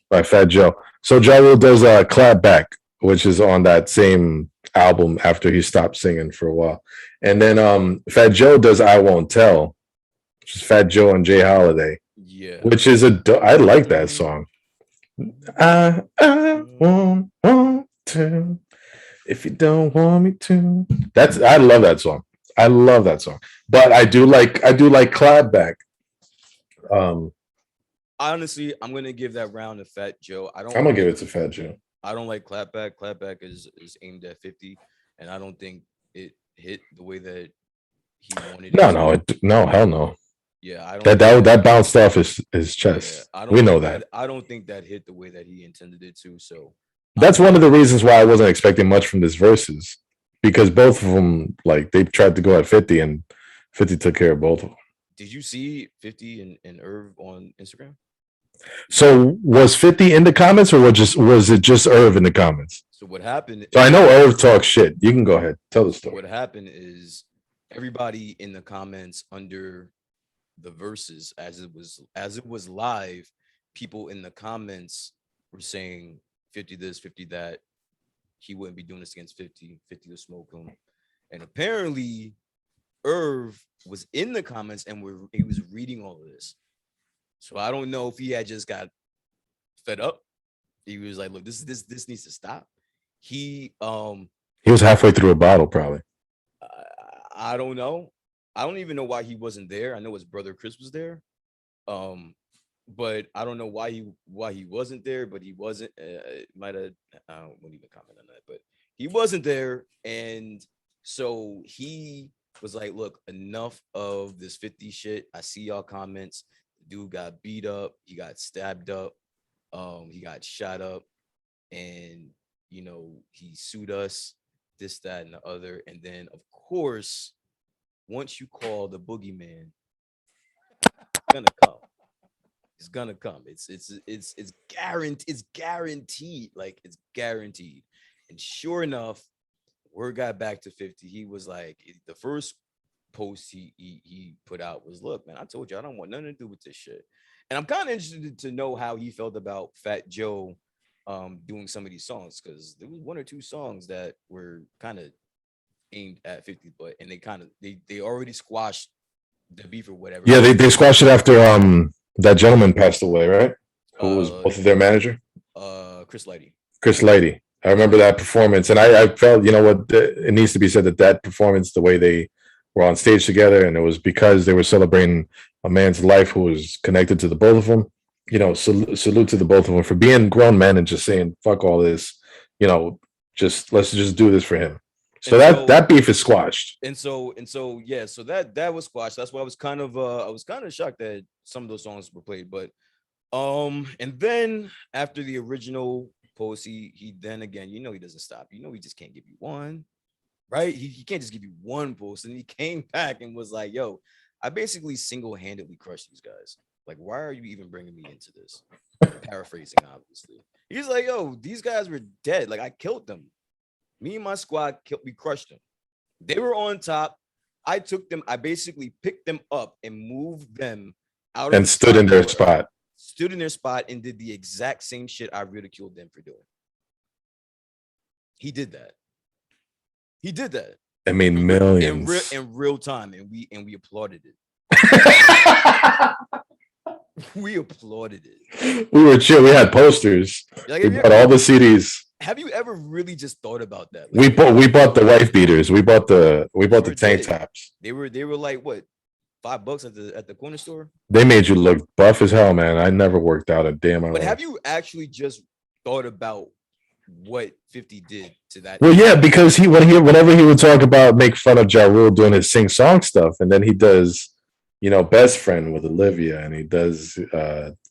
by Fat Joe. So Ja Rule does "Clap Back," which is on that same album after he stopped singing for a while, and then Fat Joe does "I Won't Tell," which is Fat Joe and Jay Holiday. Yeah, which is I like that song. I won't want to if you don't want me to. I love that song. I love that song. But I do like Clap Back. Honestly, I'm gonna give that round to Fat Joe. I'm gonna give it to Fat Joe. I don't like Clapback. Clapback is aimed at 50, and I don't think it hit the way that he wanted it. No, hell no. Yeah, I don't. That bounced off his chest. Yeah, we know that. I don't think that hit the way that he intended it to. So that's one of the reasons why I wasn't expecting much from this Verzuz, because both of them, like, they tried to go at 50 and 50 took care of both of them. Did you see 50 and Irv on Instagram? So was 50 in the comments, or was it just Irv in the comments? So what happened? So I know Irv talks shit. You can go ahead, tell the story. What happened is everybody in the comments under the Verzuz, as it was live, people in the comments were saying 50 this, 50 that. He wouldn't be doing this against 50. 50 to smoke him, and apparently Irv was in the comments and he was reading all of this. So I don't know if he had just got fed up. He was like, "Look, this needs to stop." He was halfway through a bottle, probably. I don't know. I don't even know why he wasn't there. I know his brother Chris was there. But I don't know why he wasn't there, but he wasn't. Might have. I won't even comment on that, but he wasn't there, and so he was like, "Look, enough of this 50 shit. I see y'all comments. The dude got beat up. He got stabbed up. He got shot up, and he sued us. This, that, and the other. And then, of course, once you call the boogeyman, it's gonna come." It's gonna come. It's guaranteed. It's guaranteed. Like it's guaranteed. And sure enough, word got back to 50. He was like, the first post he put out was, "Look, man, I told you I don't want nothing to do with this shit." And I'm kind of interested to know how he felt about Fat Joe doing some of these songs, because there was one or two songs that were kind of aimed at 50, but and they already squashed the beef or whatever. Yeah, they squashed it after that gentleman passed away, right? Who was both of their manager? Chris Lighty. Chris Lighty. I remember that performance, and I felt, it needs to be said that performance, the way they were on stage together, and it was because they were celebrating a man's life who was connected to the both of them. Salute to the both of them for being grown men and just saying, "Fuck all this," let's just do this for him. So that beef is squashed. And so yeah, so that was squashed. That's why I was kind of shocked that some of those songs were played. But and then after the original post, he then again, he doesn't stop. He just can't give you one, right? He can't just give you one post. And he came back and was like, "Yo, I basically single-handedly crushed these guys. Like, why are you even bringing me into this?" Paraphrasing, obviously. He's like, "Yo, these guys were dead. Like, I killed them. Me and my squad we crushed them. They were on top. I took them. I basically picked them up and moved them out and stood in their spot. Stood in their spot and did the exact same shit I ridiculed them for doing." He did that. He did that. I mean, millions in real time, and we applauded it. We applauded it. We were chill. We had posters. Like, we bought all the CDs. Have you ever really just thought about that? Like, we bought the wife beaters. We bought the tank tops. They were like what, $5 at the corner store? They made you look buff as hell, man. I never worked out a damn amount. But have you actually just thought about what 50 did to that? Well, yeah, because whenever he would talk about, make fun of Ja Rule doing his sing song stuff, and then he does, Best Friend with Olivia, and he does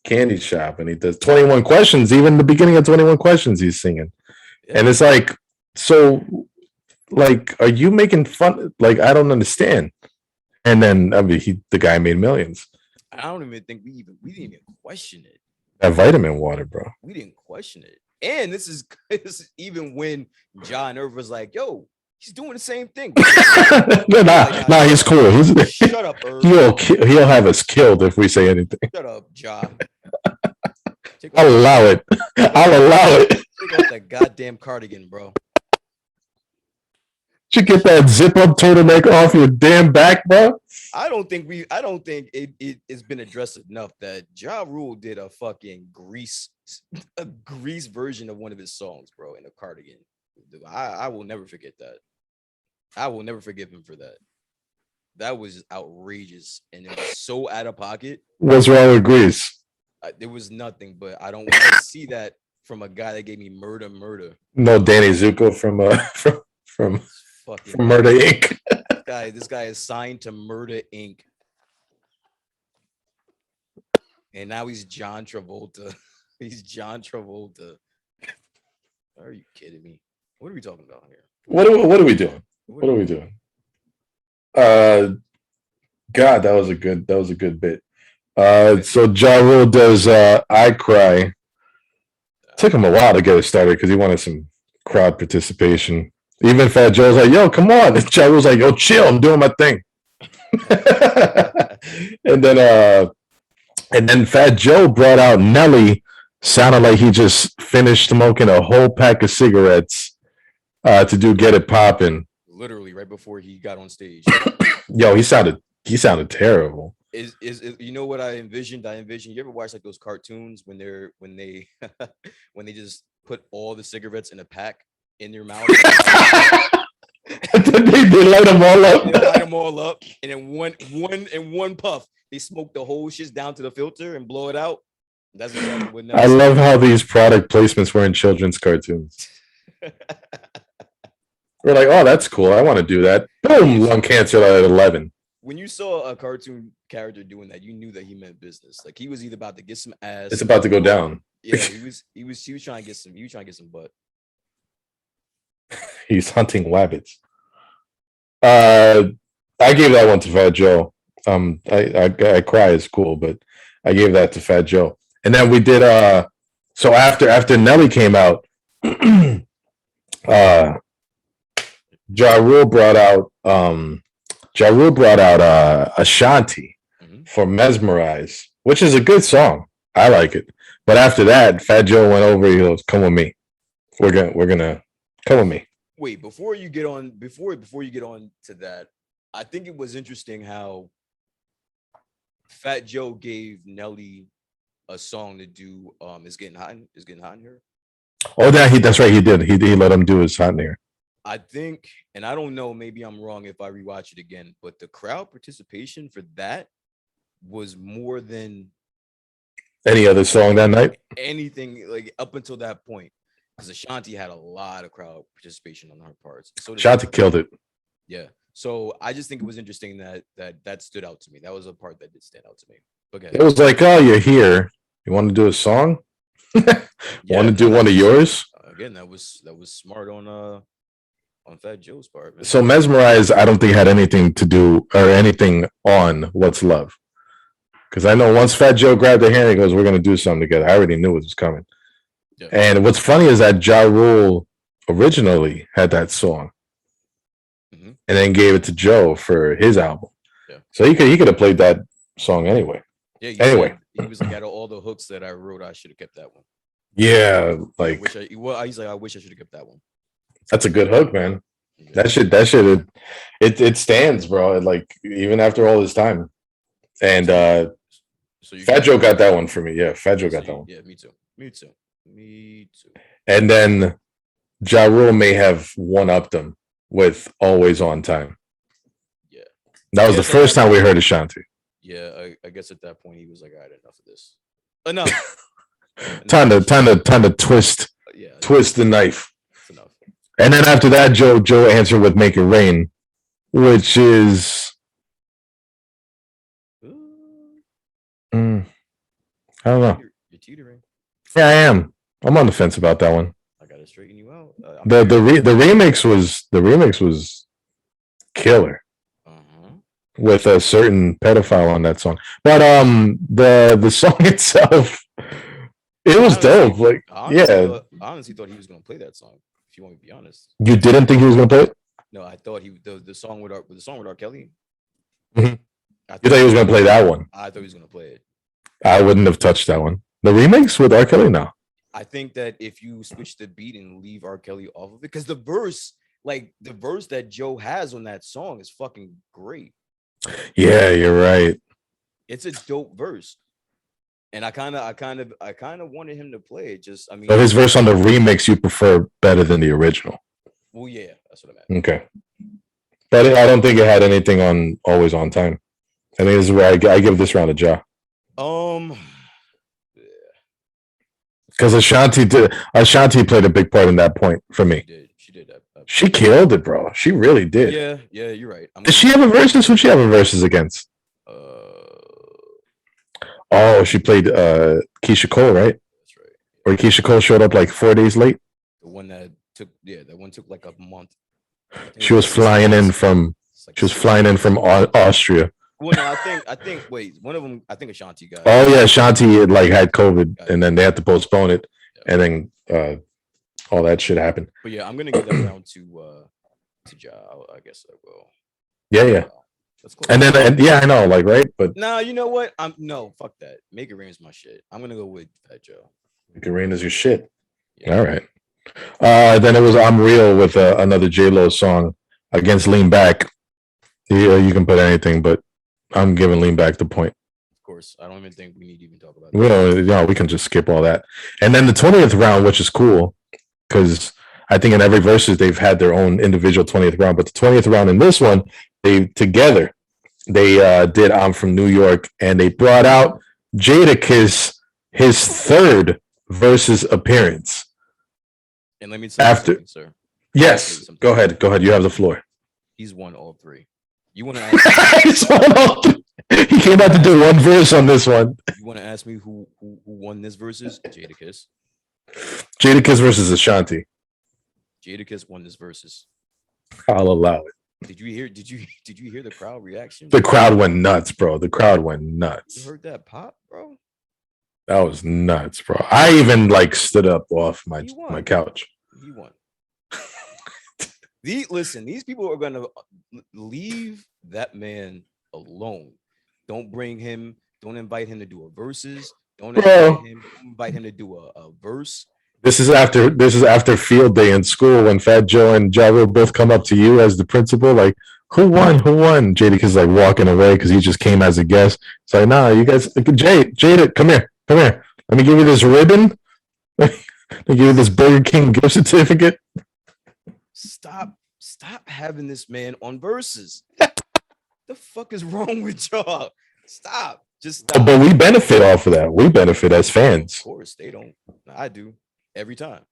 Candy Shop, and he does 21 Questions. Even the beginning of 21 Questions, he's singing. Yeah. And it's like, so, like, are you making fun? Like, I don't understand. And then, I mean, the guy made millions. I don't even think we didn't even question it. That vitamin water, bro. We didn't question it. And this is even when Ja and Irv was like, "Yo, he's doing the same thing." Nah, he's cool. Shut up, Irv. He'll have us killed if we say anything. Shut up, Ja. I'll allow it. Take off that goddamn cardigan, bro. Did you get that zip-up turtleneck off your damn back, bro? I don't think it's been addressed enough that Ja Rule did a fucking grease version of one of his songs, bro, in a cardigan. I will never forget that. I will never forgive him for that. That was outrageous, and it was so out of pocket. What's wrong with grease? There was nothing, but I don't want to see that from a guy that gave me murder. No, Danny Zuko from Murder Inc. This guy is signed to Murder Inc. And now he's John Travolta. He's John Travolta. Are you kidding me? What are we talking about here? What are we doing? What are we doing? God, that was a good bit. So Ja Rule does I Cry. Took him a while to get it started because he wanted some crowd participation. Even Fat Joe's like, "Yo, come on." And Ja Rule's like, "Yo, chill, I'm doing my thing." and then Fat Joe brought out Nelly. Sounded like he just finished smoking a whole pack of cigarettes to do Get It Poppin'. literally right before he got on stage. Yo, he sounded terrible. Is you know what I envisioned? I envisioned. You ever watch like those cartoons when they when they just put all the cigarettes in a pack in their mouth? And then they light them all They up. light them all up, and in one puff, they smoke the whole shit down to the filter and blow it out. That's exactly what I love how these product placements were in children's cartoons. We're like, oh, that's cool. I want to do that. Boom, lung cancer at 11. When you saw a cartoon character doing that, you knew that he meant business. Like he was either about to get some ass. It's about to go down. Yeah, he was trying to get some. He was trying to get some butt. He's hunting rabbits. I gave that one to Fat Joe. I cry is cool, but I gave that to Fat Joe. And then we did so after Nelly came out, Ja Rule brought out Ashanti for Mesmerize, which is a good song. I like it. But after that, Fat Joe went over, he goes, come with me. We're gonna come with me. Wait, before you get on to that, I think it was interesting how Fat Joe gave Nelly a song to do. It's getting hot in here. Oh, that's right. He did. He let him do his hot in here. I think, and I don't know, maybe I'm wrong if I rewatch it again, but the crowd participation for that was more than any other song that night. Anything like up until that point. Because Ashanti had a lot of crowd participation on her parts. So Ashanti killed it. Yeah. So I just think it was interesting that stood out to me. That was a part that did stand out to me. Okay. It was like, oh, you're here. You want to do a song? Want to do one of yours? Again, that was smart on Fat Joe's part. Man. So Mesmerize, I don't think had anything to do or anything on What's Love. Because I know once Fat Joe grabbed her hand, he goes, we're going to do something together. I already knew it was coming. Yeah. And what's funny is that Ja Rule originally had that song and then gave it to Joe for his album. Yeah. So he could have played that song anyway. Yeah. Anyway, he was like, out of all the hooks that I wrote, I should have kept that one. Yeah, like he's like, I wish I should have kept that one. That's a good hook, man. Yeah. That should it stands, bro. Like even after all this time. And Fat Joe got that one for me. Yeah, Fat Joe got that one. Yeah, me too. And then Ja Rule may have one-upped them with Always on Time. Yeah. That was the first time we heard Ashanti. Yeah, I guess at that point he was like, all right, enough of this. Enough. time to twist the knife. That's enough. And then after that, Joe answered with Make It Rain, which is I don't know. You're teetering. Yeah, I am. I'm on the fence about that one. I gotta straighten you out. The remix was killer with a certain pedophile on that song. But the song itself, it was dope. Like I honestly thought he was gonna play that song. If you want me to be honest, you didn't think he was gonna play it? No, I thought the song with R. Kelly. Mm-hmm. You thought he was gonna play that one? I thought he was gonna play it. I wouldn't have touched that one. The remix with R. Kelly, no. I think that if you switch the beat and leave R. Kelly off of it, because the verse that Joe has on that song is fucking great. Yeah, you're right. It's a dope verse, and I kind of wanted him to play it. Just, I mean, so his verse on the remix you prefer better than the original. Well, yeah, that's what I meant. Okay, but I don't think it had anything on Always on Time. I think this is where I give this round a Ja. Because Ashanti played a big part in that point for me. She did that. She killed it, bro. She really did. Yeah, you're right. Did she have a versus? Who she have a versus against? Oh, she played Keisha Cole, right? That's right. Or Keisha Cole showed up like 4 days late. The one that took like a month. She was flying in from Austria. Well, no, I think. Wait, one of them. I think Ashanti got. Oh yeah, Ashanti like had COVID, and then they had to postpone it, and then all that shit happened. But yeah, I'm gonna give that round to Ja. I guess I will. Yeah. That's cool. And then I know, like, right, but nah, you know what? Fuck that. Make It Rain is my shit. I'm gonna go with Fat Joe. Make It Rain is your shit. Yeah. All right. Then it was I'm Real with another J-Lo song, against Lean Back. Yeah, you can put anything, but I'm giving Lean Back the point. Of course, I don't even think we need to even talk about We that. don't, we can just skip all that. And then the 20th round, which is cool, because I think in every versus they've had their own individual 20th round, but the 20th round in this one, they together they did I'm from New York, and they brought out Jadakiss, his third versus appearance. And let me tell you something, sir. Yes, go ahead. You have the floor. He's won all three. You want to ask me? He came out to do one verse on this one. You want to ask me who won this versus? Jadakiss. Jadakiss versus Ashanti. Jadakiss won this versus. I'll allow it. Did you hear the crowd reaction? The crowd went nuts, bro. The crowd went nuts. You heard that pop, bro? That was nuts, bro. I even like stood up off my couch. He won. Listen, these people are gonna leave that man alone. Don't bring him. Don't invite him to do a versus. Don't invite him to do a verse. This is after field day in school when Fat Joe and Java both come up to you as the principal, like, who won? Jadakiss like walking away because he just came as a guest. It's like, nah, you guys, Jada, come here. Let me give you this ribbon. Let me give you this Burger King gift certificate. Stop having this man on verses. The fuck is wrong with y'all? Stop. Just stop. But we benefit off of that. We benefit as fans. Of course, they don't. I do. Every time.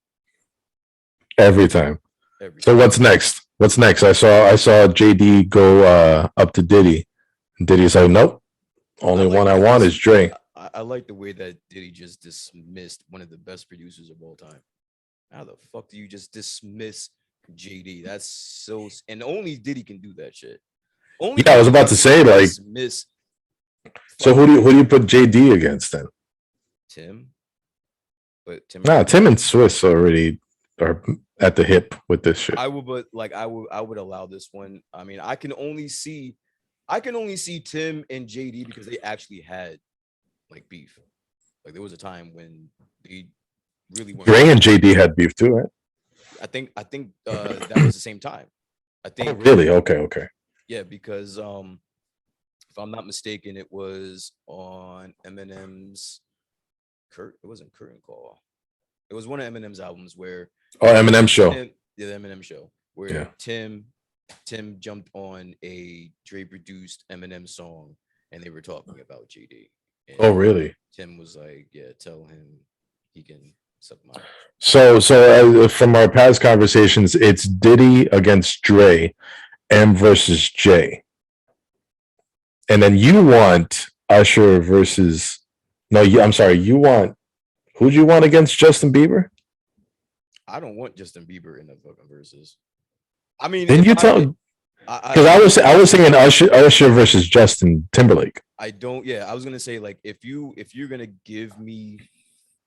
So what's next? I saw JD go up to Diddy. Diddy's like, nope. Only one I want is Dre. I like the way that Diddy just dismissed one of the best producers of all time. How the fuck do you just dismiss JD? That's so, and only Diddy can do that shit. I was about to say, like, dismiss. So who do you put JD against then? Tim. But Tim and Swiss already are at the hip with this shit. I would allow this one. I mean, I can only see Tim and JD because they actually had like beef. Like there was a time when they really weren't. Dre and JD had beef too, right? I think that was the same time. I think. Oh, really? Okay. Yeah, because if I'm not mistaken, it was on Eminem's It wasn't Curtain Call. It was one of Eminem's albums where Eminem show. The Eminem show where Tim jumped on a Dre produced Eminem song and they were talking about JD. And really? Tim was like, "Yeah, tell him he can suck my." So from our past conversations, it's Diddy against Dre, M versus J, and then you want Usher versus. No, I'm sorry. You want who'd you want against Justin Bieber? I don't want Justin Bieber in the fucking verses. I mean, then you tell. Because I was saying Usher versus Justin Timberlake. I don't. Yeah, I was gonna say like if you're gonna give me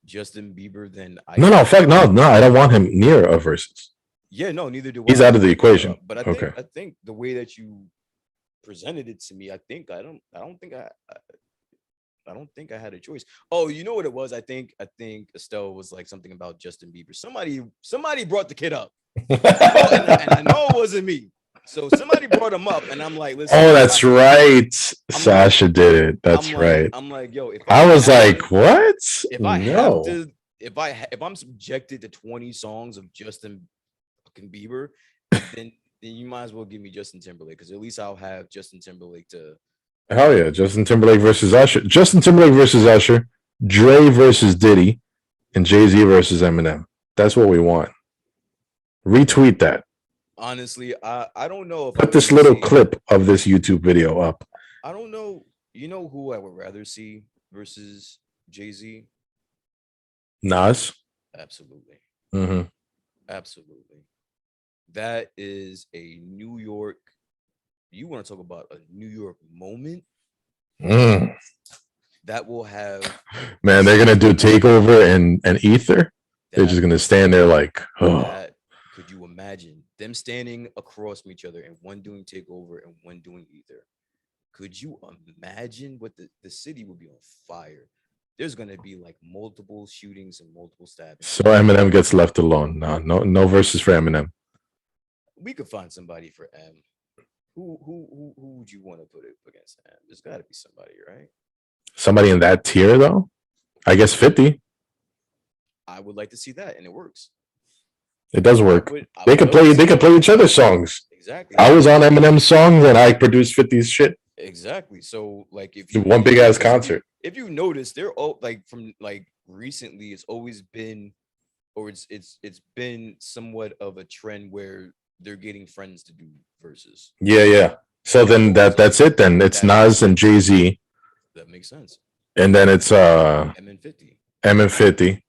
Justin Bieber, then no. I don't want him near a versus. Yeah, no, neither do I. He's out of the equation. But I think the way that you presented it to me, I don't think I had a choice. Oh, you know what it was? I think Estelle was like something about Justin Bieber. Somebody brought the kid up, and I know it wasn't me. So somebody brought him up, and I'm like, listen. Oh, that's right. Sasha did it. That's right. I'm like, yo. If I was like, what? If I'm subjected to 20 songs of Justin fucking Bieber, then you might as well give me Justin Timberlake because at least I'll have Justin Timberlake to. Hell yeah, Justin Timberlake versus Usher. Justin Timberlake versus Usher. Dre versus Diddy, and Jay-Z versus Eminem. That's what we want. Retweet that. Honestly, I don't know if put this little clip of this YouTube video up. I don't know. You know who I would rather see versus Jay-Z? Nas. Absolutely. Mm-hmm. Absolutely. That is a New York. You want to talk about a New York moment? That will have. Man, they're gonna do Takeover and Ether. They're just gonna stand there like, oh. Could you imagine them standing across from each other and one doing Takeover and one doing Ether? Could you imagine what the city would be on fire? There's gonna be like multiple shootings and multiple stabbings. So Eminem gets left alone. No verses for Eminem. we could find somebody for M. Who would you want to put it against M? There's got to be somebody, right? Somebody in that tier, though. I guess 50. I would like to see that, and it works. It does work. I They would could love play. to They see could that. play each other's songs. Exactly. I was on Eminem's songs and I produced 50's shit. Exactly. So like if One big ass concert. If you notice, they're all like from like recently, it's always been, or it's been somewhat of a trend where they're getting friends to do verses. Yeah. So then that's it. Then it's Nas and Jay-Z, That makes sense. and then it's M and 50. M and 50,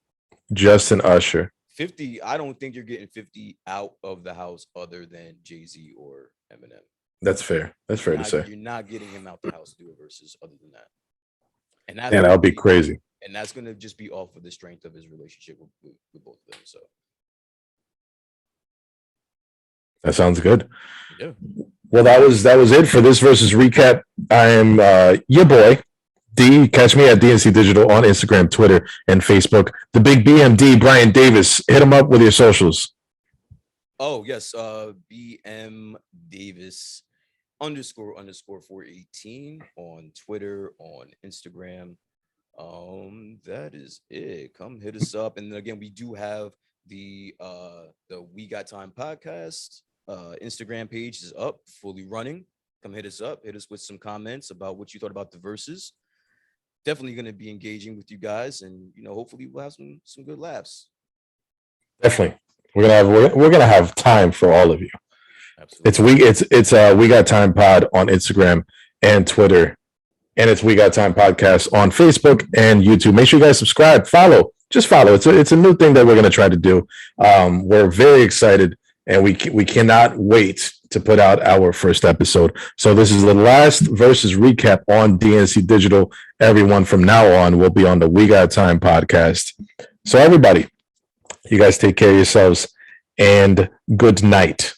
Justin Usher. 50. I don't think you're getting 50 out of the house other than Jay-Z or Eminem. That's fair. That's fair to say. You're not getting him out the house to do a versus other than that. And that's Yeah, that would be crazy. And that's going to just be off of the strength of his relationship with both of them. So That sounds good. yeah. Well, that was it for this versus recap. I am your boy D. Catch me at DNC Digital on Instagram, Twitter, and Facebook. The big BMD, Brian Davis. Hit him up with your socials. Oh yes, BM Davis _ 418 on Twitter, on Instagram. That is it. Come hit us up, and then again, we do have the We Got Time podcast. Instagram page is up, fully running. Come hit us up. Hit us with some comments about what you thought about the verses. Definitely going to be engaging with you guys, and hopefully we'll have some good laughs. Definitely, we're gonna have time for all of you. Absolutely. It's We Got Time Pod on Instagram and Twitter, and it's We Got Time Podcast on Facebook and YouTube. Make sure you guys subscribe, follow. Just follow. It's a new thing that we're gonna try to do. We're very excited, and we cannot wait to put out our first episode. So this is the last versus recap on DNC Digital. Everyone from now on will be on the We Got Time podcast. So everybody, you guys take care of yourselves and good night.